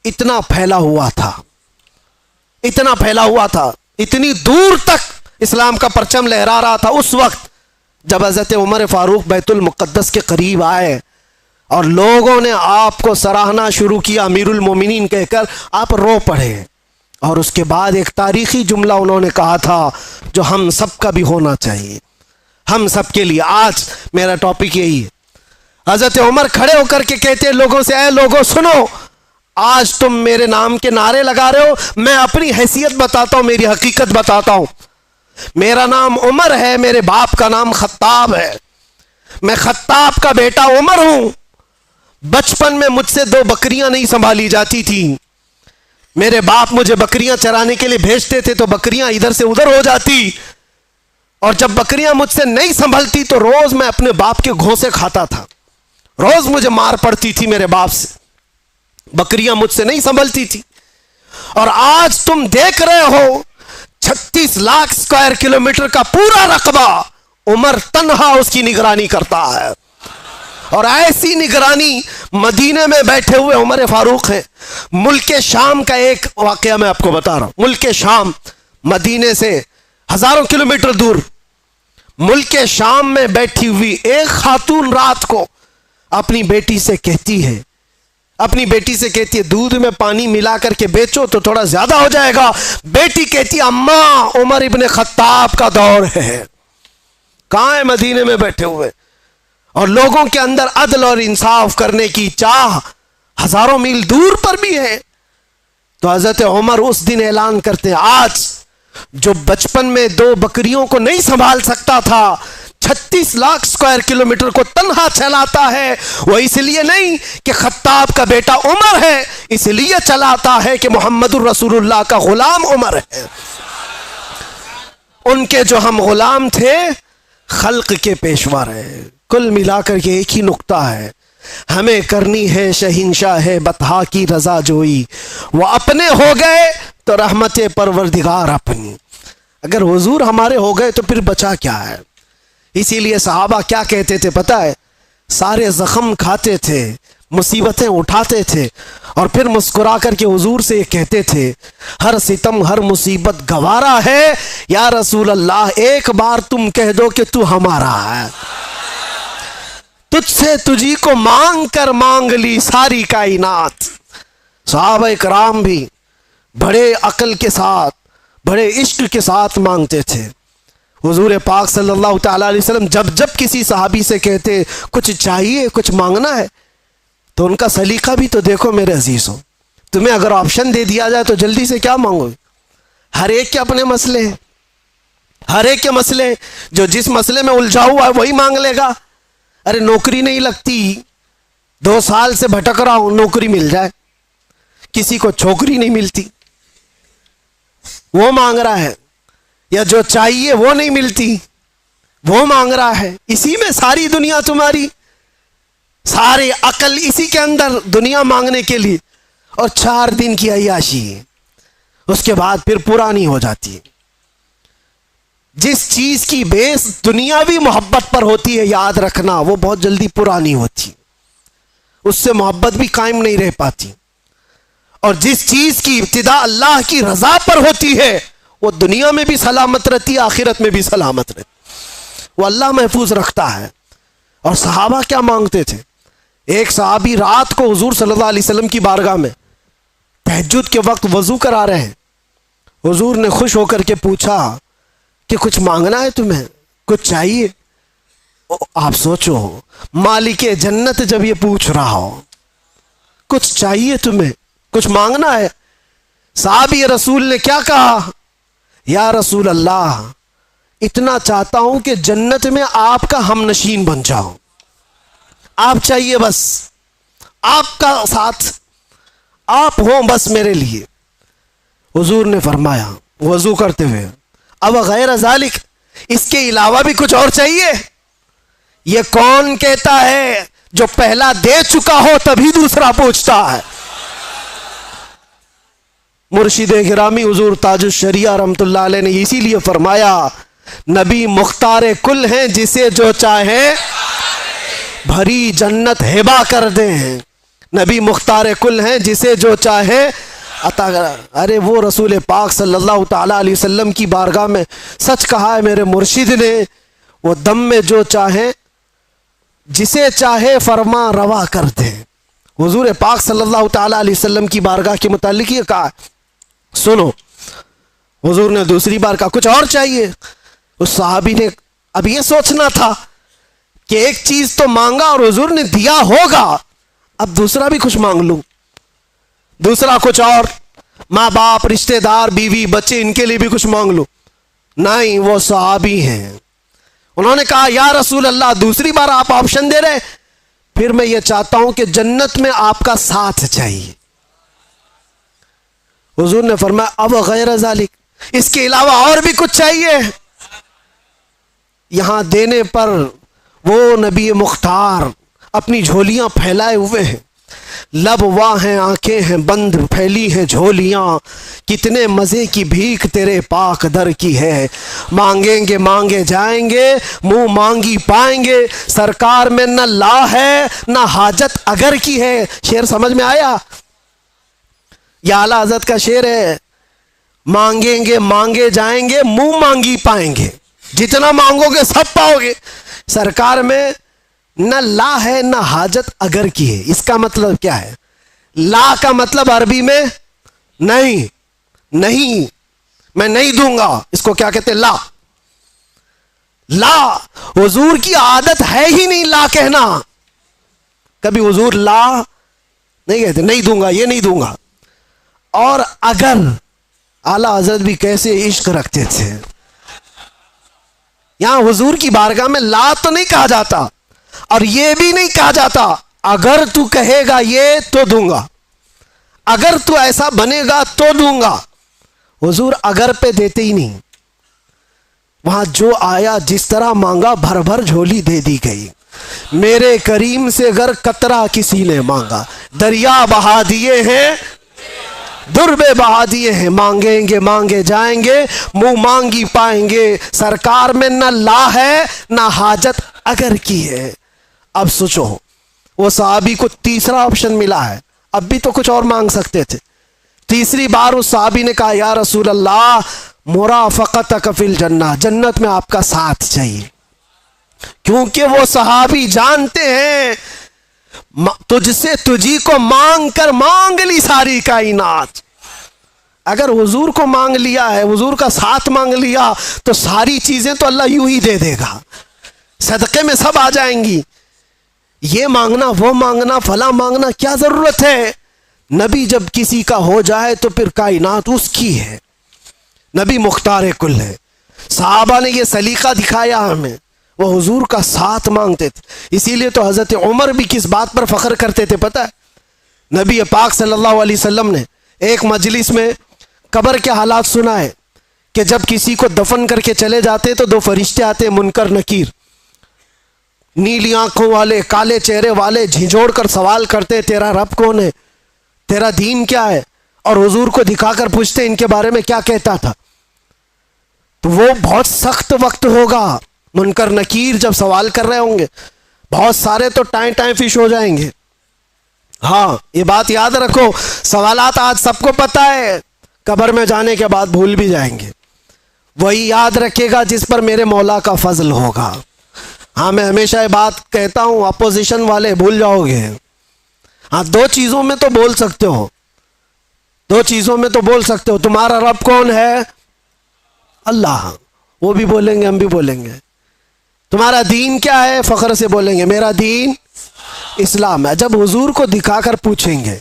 اتنا پھیلا ہوا تھا، اتنا پھیلا ہوا تھا، اتنی دور تک اسلام کا پرچم لہرا رہا تھا اس وقت جب حضرت عمر فاروق بیت المقدس کے قریب آئے اور لوگوں نے آپ کو سراہنا شروع کیا امیر المومنین کہہ کر، آپ رو پڑے اور اس کے بعد ایک تاریخی جملہ انہوں نے کہا تھا جو ہم سب کا بھی ہونا چاہیے، ہم سب کے لیے۔ آج میرا ٹاپک یہی ہے۔ حضرت عمر کھڑے ہو کر کے کہتے ہیں لوگوں سے، اے لوگوں سنو، آج تم میرے نام کے نعرے لگا رہے ہو، میں اپنی حیثیت بتاتا ہوں، میری حقیقت بتاتا ہوں۔ میرا نام عمر ہے، میرے باپ کا نام خطاب ہے، میں خطاب کا بیٹا عمر ہوں۔ بچپن میں مجھ سے 2 بکریاں نہیں سنبھالی جاتی تھی، میرے باپ مجھے بکریاں چرانے کے لیے بھیجتے تھے تو بکریاں ادھر سے ادھر ہو جاتی، اور جب بکریاں مجھ سے نہیں سنبھلتی تو روز میں اپنے باپ کے گھوسے کھاتا تھا، روز مجھے مار پڑتی تھی میرے باپ سے، بکریاں مجھ سے نہیں سنبھلتی تھی۔ اور آج تم دیکھ رہے ہو 36 لاکھ اسکوائر کلومیٹر کا پورا رقبہ عمر تنہا اس کی نگرانی کرتا ہے، اور ایسی نگرانی مدینے میں بیٹھے ہوئے عمر فاروق ہیں۔ ملک شام کا ایک واقعہ میں آپ کو بتا رہا ہوں۔ ملک شام مدینے سے ہزاروں کلومیٹر دور، ملک شام میں بیٹھی ہوئی ایک خاتون رات کو اپنی بیٹی سے کہتی ہے، دودھ میں پانی ملا کر کے بیچو تو تھوڑا زیادہ ہو جائے گا۔ بیٹی کہتی ہے اماں عمر ابن خطاب کا دور ہے۔ کہاں ہے؟ مدینے میں بیٹھے ہوئے، اور لوگوں کے اندر عدل اور انصاف کرنے کی چاہ ہزاروں میل دور پر بھی ہے۔ تو حضرت عمر اس دن اعلان کرتے ہیں، آج جو بچپن میں 2 بکریوں کو نہیں سنبھال سکتا تھا، 36 لاکھ اسکوائر کلومیٹر کو تنہا چلاتا ہے، وہ اس لیے نہیں کہ خطاب کا بیٹا عمر ہے، اس لیے چلاتا ہے کہ محمد الرسول اللہ کا غلام عمر ہے۔ ان کے جو ہم غلام تھے، خلق کے پیشوا رہے۔ کل ملا کر کے ایک ہی نقطہ ہے، ہمیں کرنی ہے شہنشاہ بطحا کی رضا جوئی، وہ اپنے ہو گئے تو رحمت پروردگار اپنی۔ اگر حضور ہمارے ہو گئے تو پھر بچا کیا ہے؟ اسی لیے صحابہ کیا کہتے تھے پتہ ہے؟ سارے زخم کھاتے تھے، مصیبتیں اٹھاتے تھے، اور پھر مسکرا کر کے حضور سے یہ کہتے تھے، ہر ستم ہر مصیبت گوارا ہے، یا رسول اللہ ایک بار تم کہہ دو کہ تو ہمارا ہے۔ تجھ سے تجھی کو مانگ کر مانگ لی ساری کائنات۔ صحابہ کرام بھی بڑے عقل کے ساتھ، بڑے عشق کے ساتھ مانگتے تھے۔ حضور پاک صلی اللہ تعالیٰ علیہ وسلم جب کسی صحابی سے کہتے کچھ چاہیے، کچھ مانگنا ہے، تو ان کا سلیقہ بھی تو دیکھو میرے عزیزوں۔ تمہیں اگر آپشن دے دیا جائے تو جلدی سے کیا مانگو؟ ہر ایک کے اپنے مسئلے ہیں، ہر ایک کے مسئلے، جو جس مسئلے میں الجھا ہوا ہے وہی مانگ لے گا۔ ارے نوکری نہیں لگتی، 2 سال سے بھٹک رہا ہوں، نوکری مل جائے۔ کسی کو چھوکری نہیں ملتی، وہ مانگ رہا ہے، یا جو چاہیے وہ نہیں ملتی، وہ مانگ رہا ہے۔ اسی میں ساری دنیا تمہاری، سارے عقل اسی کے اندر دنیا مانگنے کے لیے، اور 4 دن کی عیاشی، اس کے بعد پھر پرانی ہو جاتی ہے۔ جس چیز کی بیس دنیاوی محبت پر ہوتی ہے، یاد رکھنا وہ بہت جلدی پرانی ہوتی، اس سے محبت بھی قائم نہیں رہ پاتی، اور جس چیز کی ابتدا اللہ کی رضا پر ہوتی ہے وہ دنیا میں بھی سلامت رہتی ہے، آخرت میں بھی سلامت رہتی، وہ اللہ محفوظ رکھتا ہے۔ اور صحابہ کیا مانگتے تھے؟ ایک صحابی رات کو حضور صلی اللہ علیہ وسلم کی بارگاہ میں تہجد کے وقت وضو کرا رہے ہیں، حضور نے خوش ہو کر کے پوچھا کہ کچھ مانگنا ہے تمہیں، کچھ چاہیے؟ آپ سوچو، مالک جنت جب یہ پوچھ رہا ہو کچھ چاہیے تمہیں، کچھ مانگنا ہے، صحابی رسول نے کیا کہا؟ یا رسول اللہ اتنا چاہتا ہوں کہ جنت میں آپ کا ہم نشین بن جاؤں، آپ چاہیے بس، آپ کا ساتھ آپ ہوں بس میرے لیے۔ حضور نے فرمایا وضو کرتے ہوئے، اب غیر ذالک، اس کے علاوہ بھی کچھ اور چاہیے؟ یہ کون کہتا ہے جو پہلا دے چکا ہو تبھی دوسرا پوچھتا ہے؟ مرشد گرامی حضور تاج الشریعہ رحمت اللہ علیہ نے اسی لیے فرمایا، نبی مختار کل ہیں، جسے جو چاہے بھری جنت ہبا کر دیں. نبی مختار کل ہیں, جسے جو چاہے عطا. ارے وہ رسول پاک صلی اللہ تعالی علیہ وسلم کی بارگاہ میں سچ کہا ہے میرے مرشد نے, وہ دم میں جو چاہے جسے چاہے فرما روا کر دیں. حضور پاک صلی اللہ تعالی علیہ وسلم کی بارگاہ کے متعلق یہ کہا. سنو, حضور نے دوسری بار کہا کچھ اور چاہیے. اس صحابی نے اب یہ سوچنا تھا کہ ایک چیز تو مانگا اور حضور نے دیا ہوگا, اب دوسرا بھی کچھ مانگ لوں, دوسرا کچھ اور, ماں باپ رشتہ دار بیوی بچے ان کے لیے بھی کچھ مانگ لوں. نہیں, وہ صحابی ہیں. انہوں نے کہا یا رسول اللہ دوسری بار آپ آپشن دے رہے, پھر میں یہ چاہتا ہوں کہ جنت میں آپ کا ساتھ چاہیے. حضور نے فرمایا اب غیر ذالک, اس کے علاوہ اور بھی کچھ چاہیے. یہاں دینے پر وہ نبی مختار اپنی جھولیاں پھیلائے ہوئے ہیں, لب واہ ہیں آنکھیں ہیں بند پھیلی ہیں جھولیاں, کتنے مزے کی بھیک تیرے پاک در کی ہے. مانگیں گے مانگے جائیں گے, منہ مانگی پائیں گے. سرکار میں نہ لا ہے نہ حاجت اگر کی ہے. شعر سمجھ میں آیا؟ یہ اعلیٰ حضرت کا شعر ہے. مانگیں گے مانگے جائیں گے, منہ مانگی پائیں گے. جتنا مانگو گے سب پاؤ گے. سرکار میں نہ لا ہے نہ حاجت اگر کی ہے. اس کا مطلب کیا ہے؟ لا کا مطلب عربی میں نہیں, نہیں میں نہیں دوں گا, اس کو کیا کہتے ہیں؟ لا. لا حضور کی عادت ہے ہی نہیں لا کہنا. کبھی حضور لا نہیں کہتے, نہیں دوں گا, یہ نہیں دوں گا. اور اگر, اعلیٰ حضرت بھی کیسے عشق رکھتے تھے. یہاں حضور کی بارگاہ میں لا تو نہیں کہا جاتا اور یہ بھی نہیں کہا جاتا اگر تو کہے گا یہ تو دوں گا, اگر تو ایسا بنے گا تو دوں گا. حضور اگر پہ دیتے ہی نہیں. وہاں جو آیا جس طرح مانگا بھر بھر جھولی دے دی گئی. میرے کریم سے گر قطرہ کسی نے مانگا, دریا بہا دیے ہیں دربے بہا دیے ہیں. مانگیں گے مانگے جائیں گے, منہ مانگی پائیں گے. سرکار میں نہ لا ہے نہ حاجت اگر کی ہے. اب سوچو, وہ صحابی کو تیسرا آپشن ملا ہے, اب بھی تو کچھ اور مانگ سکتے تھے. تیسری بار اس صحابی نے کہا یا رسول اللہ مرافقتک فی الجنہ, جنت میں آپ کا ساتھ چاہیے. کیونکہ وہ صحابی جانتے ہیں تجھ سے تجھی کو مانگ کر مانگ لی ساری کائنات. اگر حضور کو مانگ لیا ہے, حضور کا ساتھ مانگ لیا, تو ساری چیزیں تو اللہ یوں ہی دے دے گا, صدقے میں سب آ جائیں گی. یہ مانگنا وہ مانگنا فلاں مانگنا کیا ضرورت ہے؟ نبی جب کسی کا ہو جائے تو پھر کائنات اس کی ہے. نبی مختار کل ہے. صحابہ نے یہ سلیقہ دکھایا ہمیں, وہ حضور کا ساتھ مانگتے تھے. اسی لیے تو حضرت عمر بھی کس بات پر فخر کرتے تھے پتہ ہے؟ نبی پاک صلی اللہ علیہ وسلم نے ایک مجلس میں قبر کے حالات سنائے کہ جب کسی کو دفن کر کے چلے جاتے تو دو فرشتے آتے, منکر نکیر, نیلی آنکھوں والے کالے چہرے والے, جھنجھوڑ کر سوال کرتے تیرا رب کون ہے, تیرا دین کیا ہے, اور حضور کو دکھا کر پوچھتے ان کے بارے میں کیا کہتا تھا. تو وہ بہت سخت وقت ہوگا. منکر نکیر جب سوال کر رہے ہوں گے, بہت سارے تو ٹائم فش ہو جائیں گے. ہاں یہ بات یاد رکھو, سوالات آج سب کو پتہ ہے, قبر میں جانے کے بعد بھول بھی جائیں گے. وہی یاد رکھے گا جس پر میرے مولا کا فضل ہوگا. ہاں میں ہمیشہ یہ بات کہتا ہوں, اپوزیشن والے بھول جاؤ گے. ہاں دو چیزوں میں تو بول سکتے ہو, دو چیزوں میں تو بول سکتے ہو. تمہارا رب کون ہے؟ اللہ. وہ بھی بولیں گے, ہم بھی بولیں گے. تمہارا دین کیا ہے؟ فخر سے بولیں گے میرا دین اسلام ہے. جب حضور کو دکھا کر پوچھیں گے,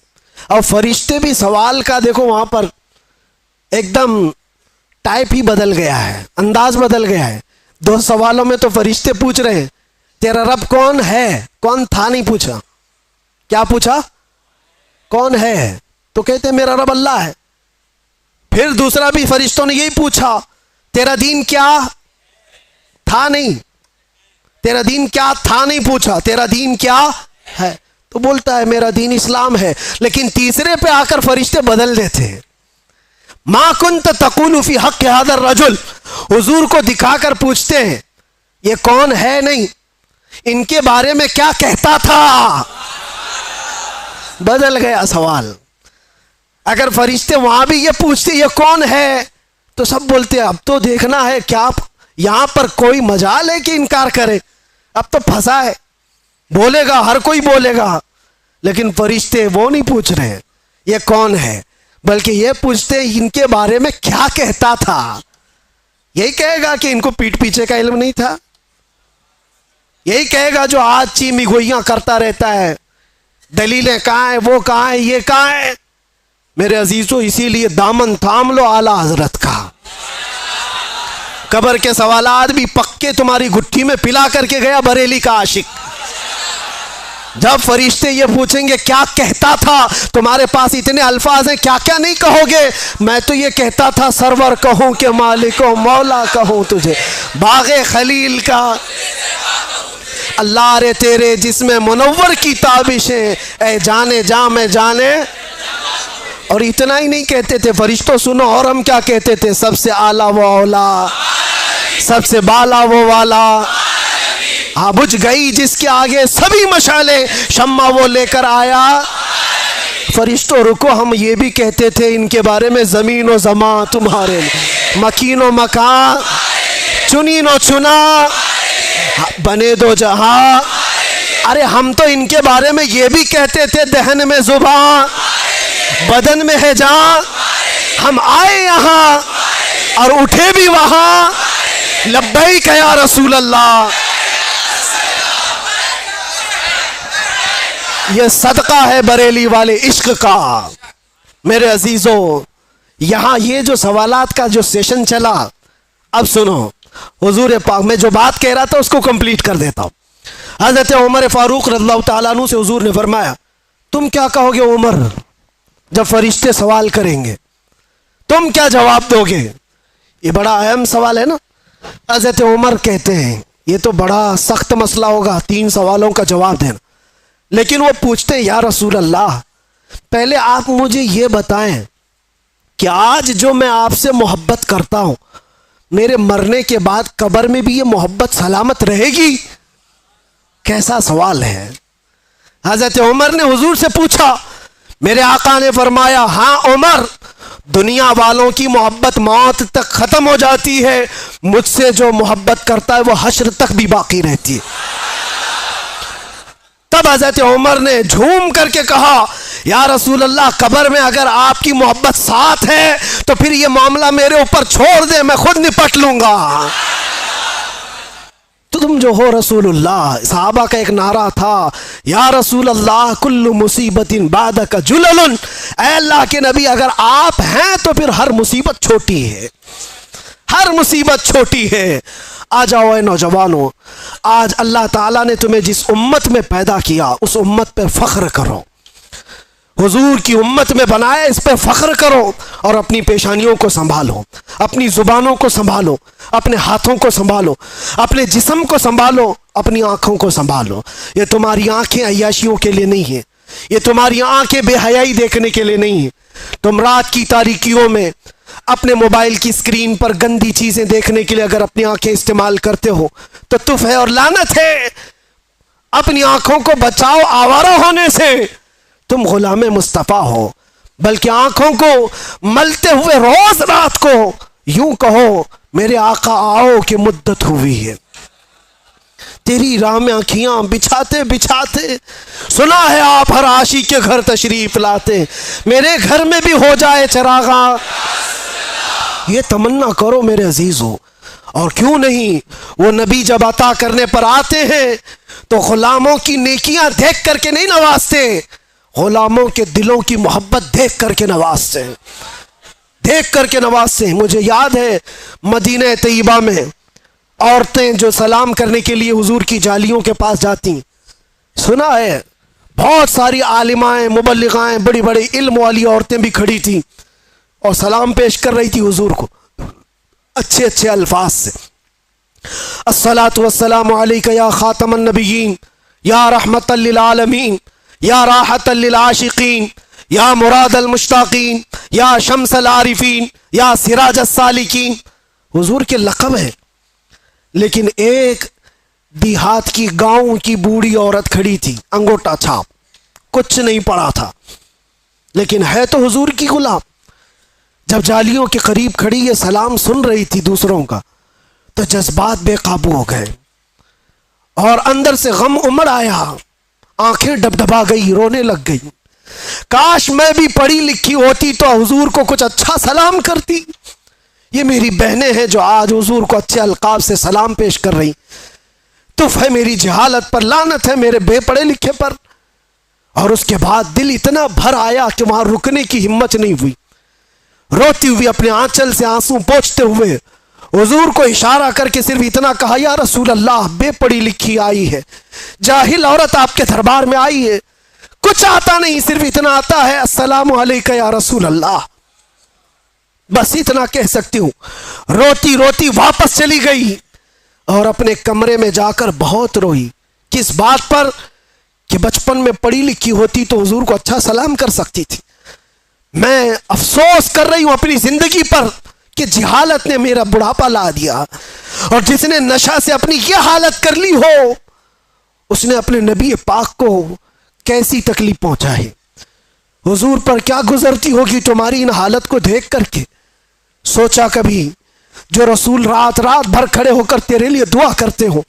اور فرشتے بھی سوال کا دیکھو وہاں پر ایک دم ٹائپ ہی بدل گیا ہے, انداز بدل گیا ہے. دو سوالوں میں تو فرشتے پوچھ رہے ہیں تیرا رب کون ہے, کون تھا نہیں پوچھا. کیا پوچھا؟ کون ہے, تو کہتے ہیں میرا رب اللہ ہے. پھر دوسرا بھی فرشتوں نے یہی پوچھا تیرا دین کیا تھا, نہیں تیرا دین کیا تھا نہیں پوچھا, تیرا دین کیا ہے, تو بولتا ہے میرا دین اسلام ہے. لیکن تیسرے پہ آ کر فرشتے بدل دیتے ہیں. ما کنت تقول فی حق هذا الرجل, حضور کو دکھا کر پوچھتے ہیں یہ کون ہے, نہیں ان کے بارے میں کیا کہتا تھا؟ بدل گیا سوال. اگر فرشتے وہاں بھی یہ پوچھتے یہ کون ہے تو سب بولتے اب تو دیکھنا ہے کیا یہاں پر کوئی مجال ہے کہ انکار کرے، اب تو پھنسا ہے، بولے گا ہر کوئی بولے گا. لیکن فرشتے وہ نہیں پوچھ رہے یہ کون ہے، بلکہ یہ پوچھتے ان کے بارے میں کیا کہتا تھا. یہی کہے گا کہ ان کو پیٹ پیچھے کا علم نہیں تھا، یہی کہے گا جو آج چیمی گوئیاں کرتا رہتا ہے دلیلیں کہاں ہیں، وہ کہاں ہیں، یہ کہاں ہے. میرے عزیزو اسی لیے دامن تھام لو اعلیٰ حضرت کا. قبر کے سوالات بھی پکے تمہاری گٹھی میں پلا کر کے گیا بریلی کا عاشق. جب فرشتے یہ پوچھیں گے کیا کہتا تھا، تمہارے پاس اتنے الفاظ ہیں کیا کیا نہیں کہو گے. میں تو یہ کہتا تھا سرور کہوں کہ مالک و مولا کہوں تجھے، باغ خلیل کا اللہ رے تیرے جس میں منور کی تابشیں، اے جانے جاں میں جانے. اور اتنا ہی نہیں کہتے تھے فرشتوں سنو، اور ہم کیا کہتے تھے، سب سے اعلیٰ وہ اولا، سب سے بالا وہ والا. ہاں بجھ گئی جس کے آگے سبھی مشالیں، شمع وہ لے کر آیا. فرشتوں رکو، ہم یہ بھی کہتے تھے ان کے بارے میں زمین و زمان تمہارے، مکین و مکان، چنین و چنا، بنے دو جہاں. ارے ہم تو ان کے بارے میں یہ بھی کہتے تھے دہن میں زبان، بدن میں ہے جان. ہم آئے یہاں اور اٹھے بھی وہاں، لبیک یا رسول اللہ. یہ صدقہ ہے بریلی والے عشق کا. میرے عزیزو یہاں یہ جو سوالات کا جو سیشن چلا، اب سنو حضور پاک، میں جو بات کہہ رہا تھا اس کو کمپلیٹ کر دیتا ہوں. حضرت عمر فاروق رضی اللہ تعالیٰ عنہ سے حضور نے فرمایا تم کیا کہو گے عمر جب فرشتے سوال کریں گے، تم کیا جواب دو گے؟ یہ بڑا اہم سوال ہے نا. حضرت عمر کہتے ہیں یہ تو بڑا سخت مسئلہ ہوگا 3 سوالوں کا جواب دینا. لیکن وہ پوچھتے ہیں یا رسول اللہ پہلے آپ مجھے یہ بتائیں کہ آج جو میں آپ سے محبت کرتا ہوں، میرے مرنے کے بعد قبر میں بھی یہ محبت سلامت رہے گی؟ کیسا سوال ہے. حضرت عمر نے حضور سے پوچھا، میرے آقا نے فرمایا ہاں عمر، دنیا والوں کی محبت موت تک ختم ہو جاتی ہے، مجھ سے جو محبت کرتا ہے وہ حشر تک بھی باقی رہتی ہے. تب حضرت عمر نے جھوم کر کے کہا یا رسول اللہ قبر میں اگر آپ کی محبت ساتھ ہے تو پھر یہ معاملہ میرے اوپر چھوڑ دے، میں خود نپٹ لوں گا. تو تم جو ہو رسول اللہ. صحابہ کا ایک نعرہ تھا یا رسول اللہ کل مصیبت بعدک جلل، اے اللہ کے نبی اگر آپ ہیں تو پھر ہر مصیبت چھوٹی ہے، ہر مصیبت چھوٹی ہے. آ جاؤ اے نوجوانوں، آج اللہ تعالیٰ نے تمہیں جس امت میں پیدا کیا اس امت پر فخر کرو. حضور کی امت میں بنایا، اس پہ فخر کرو اور اپنی پیشانیوں کو سنبھالو، اپنی زبانوں کو سنبھالو، اپنے ہاتھوں کو سنبھالو، اپنے جسم کو سنبھالو، اپنی آنکھوں کو سنبھالو. یہ تمہاری آنکھیں عیاشیوں کے لیے نہیں ہیں، یہ تمہاری آنکھیں بے حیائی دیکھنے کے لیے نہیں ہیں. تم رات کی تاریکیوں میں اپنے موبائل کی اسکرین پر گندی چیزیں دیکھنے کے لیے اگر اپنی آنکھیں استعمال کرتے ہو تو تف ہے اور لعنت ہے. اپنی آنکھوں کو بچاؤ آوارہ ہونے سے. تم غلام مصطفیٰ ہو، بلکہ آنکھوں کو ملتے ہوئے روز رات کو یوں کہو میرے آقا آؤ کہ مدت ہوئی ہے. تیری راہ میں آنکھیاں بچھاتے بچھاتے سنا ہے آپ ہر عاشق کے گھر تشریف لاتے، میرے گھر میں بھی ہو جائے چراغاں. یہ تمنا کرو میرے عزیزو. اور کیوں نہیں، وہ نبی جب عطا کرنے پر آتے ہیں تو غلاموں کی نیکیاں دیکھ کر کے نہیں نوازتے، غلاموں کے دلوں کی محبت دیکھ کر کے نوازتے ہیں، دیکھ کر کے نوازتے ہیں. مجھے یاد ہے مدینہ طیبہ میں عورتیں جو سلام کرنے کے لیے حضور کی جالیوں کے پاس جاتی، سنا ہے بہت ساری عالمائیں مبلغائیں بڑی بڑی علم والی عورتیں بھی کھڑی تھیں اور سلام پیش کر رہی تھی حضور کو اچھے اچھے الفاظ سے. الصلاۃ والسلام علیک یا خاتم النبیین، یا رحمت للعالمین، یا راحت للعاشقین، یا مراد المشتاقین، یا شمس العارفین، یا سراج السالکین. حضور کے لقب ہے، لیکن ایک دیہات کی گاؤں کی بوڑھی عورت کھڑی تھی، انگوٹا چھاپ، کچھ نہیں پڑا تھا لیکن ہے تو حضور کی غلام۔ جب جالیوں کے قریب کھڑی یہ سلام سن رہی تھی دوسروں کا تو جذبات بے قابو ہو گئے اور اندر سے غم امڑ آیا، آنکھیں ڈبڈبا گئی، رونے لگ گئی۔ کاش میں بھی پڑھی لکھی ہوتی تو حضور کو کچھ اچھا سلام کرتی۔ یہ میری بہنیں ہیں جو آج حضور کو اچھے القاب سے سلام پیش کر رہی، تف ہے میری جہالت پر، لعنت ہے میرے بے پڑھے لکھے پر۔ اور اس کے بعد دل اتنا بھر آیا کہ وہاں رکنے کی ہمت نہیں ہوئی، روتی ہوئی اپنے آنچل سے آنسو پوچھتے ہوئے حضور کو اشارہ کر کے صرف اتنا کہا، یا رسول اللہ، بے پڑھی لکھی آئی ہے، جاہل عورت آپ کے دربار میں آئی ہے، کچھ آتا نہیں، صرف اتنا آتا ہے، السلام علیکہ یا رسول اللہ، بس اتنا کہہ سکتی ہوں۔ روتی روتی واپس چلی گئی اور اپنے کمرے میں جا کر بہت روئی۔ کس بات پر؟ کہ بچپن میں پڑھی لکھی ہوتی تو حضور کو اچھا سلام کر سکتی تھی۔ میں افسوس کر رہی ہوں اپنی زندگی پر کہ جہالت نے میرا بڑھاپا لا دیا، اور جس نے نشہ سے اپنی یہ حالت کر لی ہو اس نے اپنے نبی پاک کو کیسی تکلیف پہنچائی۔ حضور پر کیا گزرتی ہوگی تمہاری ان حالت کو دیکھ کر کے؟ سوچا کبھی جو رسول رات رات بھر کھڑے ہو کر تیرے لیے دعا کرتے ہو،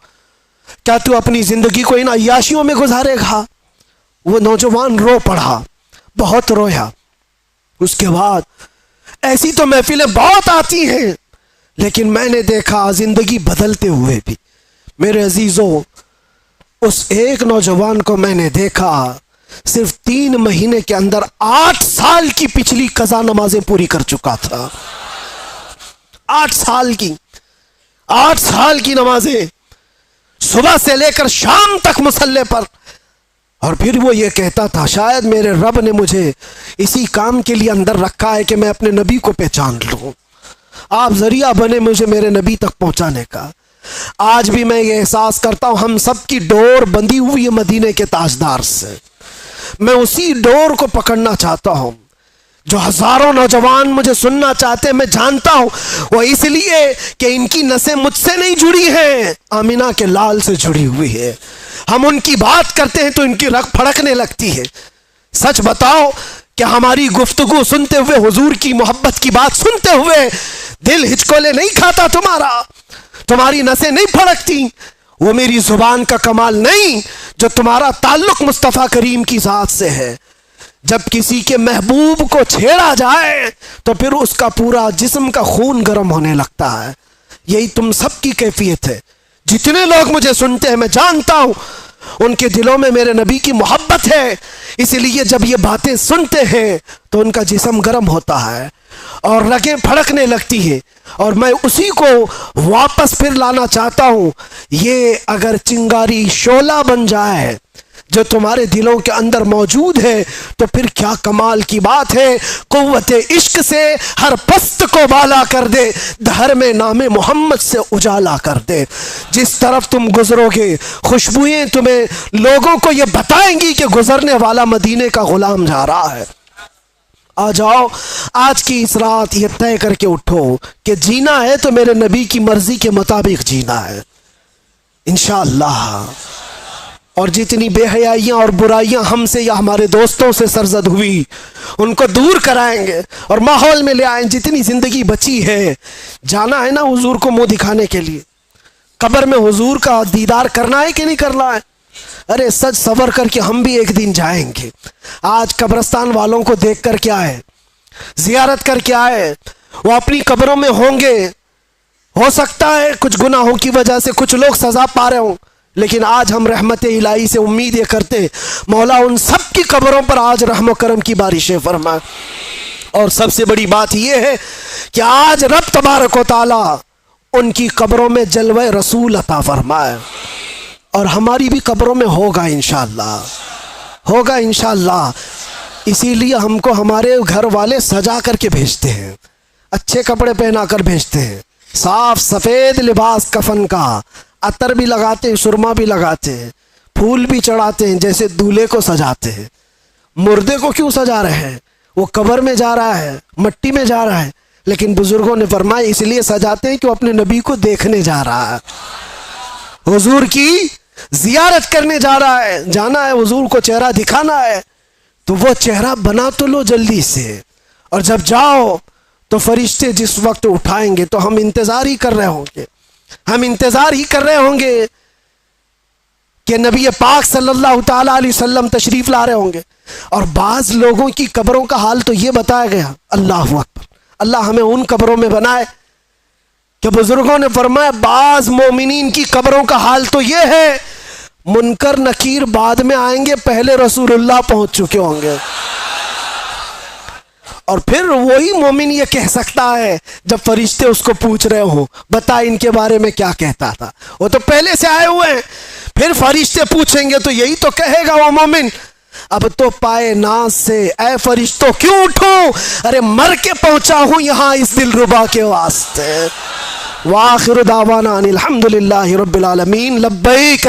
کیا تو اپنی زندگی کو ان عیاشیوں میں گزارے گا؟ وہ نوجوان رو پڑا، بہت رویا۔ اس کے بعد ایسی تو محفلیں بہت آتی ہیں لیکن میں نے دیکھا زندگی بدلتے ہوئے بھی۔ میرے عزیزوں، اس ایک نوجوان کو میں نے دیکھا صرف 3 مہینے کے اندر 8 سال کی پچھلی قضا نمازیں پوری کر چکا تھا۔ 8 سال کی نمازیں، صبح سے لے کر شام تک مصلی پر۔ اور پھر وہ یہ کہتا تھا، شاید میرے رب نے مجھے اسی کام کے لیے اندر رکھا ہے کہ میں اپنے نبی کو پہچان لوں، آپ ذریعہ بنے مجھے میرے نبی تک پہنچانے کا۔ آج بھی میں یہ احساس کرتا ہوں ہم سب کی ڈور بندھی ہوئی ہے مدینے کے تاجدار سے، میں اسی ڈور کو پکڑنا چاہتا ہوں۔ جو ہزاروں نوجوان مجھے سننا چاہتے ہیں، میں جانتا ہوں وہ اس لیے کہ ان کی نسیں مجھ سے نہیں جڑی ہیں، آمینہ کے لال سے جڑی ہوئی ہے۔ ہم ان کی بات کرتے ہیں تو ان کی رگ پھڑکنے لگتی ہے۔ سچ بتاؤ کہ ہماری گفتگو سنتے ہوئے، حضور کی محبت کی بات سنتے ہوئے دل ہچکولے نہیں کھاتا تمہارا؟ تمہاری نسیں نہیں پھڑکتی؟ وہ میری زبان کا کمال نہیں جو تمہارا تعلق مصطفیٰ کریم کی ذات سے ہے۔ جب کسی کے محبوب کو چھیڑا جائے تو پھر اس کا پورا جسم کا خون گرم ہونے لگتا ہے۔ یہی تم سب کی کیفیت ہے۔ جتنے لوگ مجھے سنتے ہیں میں جانتا ہوں ان کے دلوں میں میرے نبی کی محبت ہے، اسی لیے جب یہ باتیں سنتے ہیں تو ان کا جسم گرم ہوتا ہے اور رگیں پھڑکنے لگتی ہیں، اور میں اسی کو واپس پھر لانا چاہتا ہوں۔ یہ اگر چنگاری شعلہ بن جائے جو تمہارے دلوں کے اندر موجود ہے تو پھر کیا کمال کی بات ہے۔ قوت عشق سے ہر پست کو بالا کر دے، دھر میں نام محمد سے اجالا کر دے۔ جس طرف تم گزرو گے خوشبوئیں تمہیں لوگوں کو یہ بتائیں گی کہ گزرنے والا مدینے کا غلام جا رہا ہے۔ آ جاؤ آج کی اس رات یہ طے کر کے اٹھو کہ جینا ہے تو میرے نبی کی مرضی کے مطابق جینا ہے انشاءاللہ۔ اور جتنی بے حیائیاں اور برائیاں ہم سے یا ہمارے دوستوں سے سرزد ہوئی ان کو دور کرائیں گے اور ماحول میں لے آئیں۔ جتنی زندگی بچی ہے جانا ہے نا حضور کو منہ دکھانے کے لیے، قبر میں حضور کا دیدار کرنا ہے کہ نہیں کرنا ہے؟ ارے سج سور کر کے ہم بھی ایک دن جائیں گے۔ آج قبرستان والوں کو دیکھ کر کیا ہے، زیارت کر کے آئے، وہ اپنی قبروں میں ہوں گے، ہو سکتا ہے کچھ گناہوں کی وجہ سے کچھ لوگ سزا پا رہے ہوں، لیکن آج ہم رحمت الہی سے امید یہ کرتے مولا ان سب کی قبروں پر آج رحم و کرم کی بارشیں فرمائے۔ اور سب سے بڑی بات یہ ہے کہ آج رب تبارک و تعالی ان کی قبروں میں جلوہ رسول عطا فرمائے، اور ہماری بھی قبروں میں ہوگا انشاءاللہ، ہوگا انشاءاللہ۔ اسی لیے ہم کو ہمارے گھر والے سجا کر کے بھیجتے ہیں، اچھے کپڑے پہنا کر بھیجتے ہیں، صاف سفید لباس کفن کا، عطر بھی لگاتے ہیں، سرما بھی لگاتے ہیں، پھول بھی چڑھاتے ہیں، جیسے دولہے کو سجاتے ہیں۔ مردے کو کیوں سجا رہے ہیں؟ وہ قبر میں جا رہا ہے، مٹی میں جا رہا ہے، لیکن بزرگوں نے فرمایا اس لیے سجاتے ہیں کہ وہ اپنے نبی کو دیکھنے جا رہا ہے۔ حضور کی زیارت کرنے جانا ہے، حضور کو چہرہ دکھانا ہے، تو وہ چہرہ بنا تو لو جلدی سے، اور جب جاؤ تو فرشتے جس وقت اٹھائیں گے تو ہم انتظار ہی کر رہے ہوں گے کہ نبی پاک صلی اللہ تعالی علیہ وسلم تشریف لا رہے ہوں گے. اور بعض لوگوں کی قبروں کا حال تو یہ بتایا گیا، اللہ اکبر، اللہ ہمیں ان قبروں میں بنائے کہ بزرگوں نے فرمایا بعض مومنین کی قبروں کا حال تو یہ ہے منکر نکیر بعد میں آئیں گے، پہلے رسول اللہ پہنچ چکے ہوں گے. اور پھر وہی مومن یہ کہہ سکتا ہے جب فرشتے اس کو پوچھ رہے ہوں بتا ان کے بارے میں کیا کہتا تھا، وہ تو پہلے سے آئے ہوئے ہیں، پھر فرشتے پوچھیں گے تو یہی تو کہے گا وہ مومن، اب تو پائے ناز سے اے فرشتوں کیوں اٹھوں، ارے مر کے پہنچا ہوں یہاں اس دلربا کے واسطے. وآخر دعوانا ان الحمدللہ رب العالمین. لبیک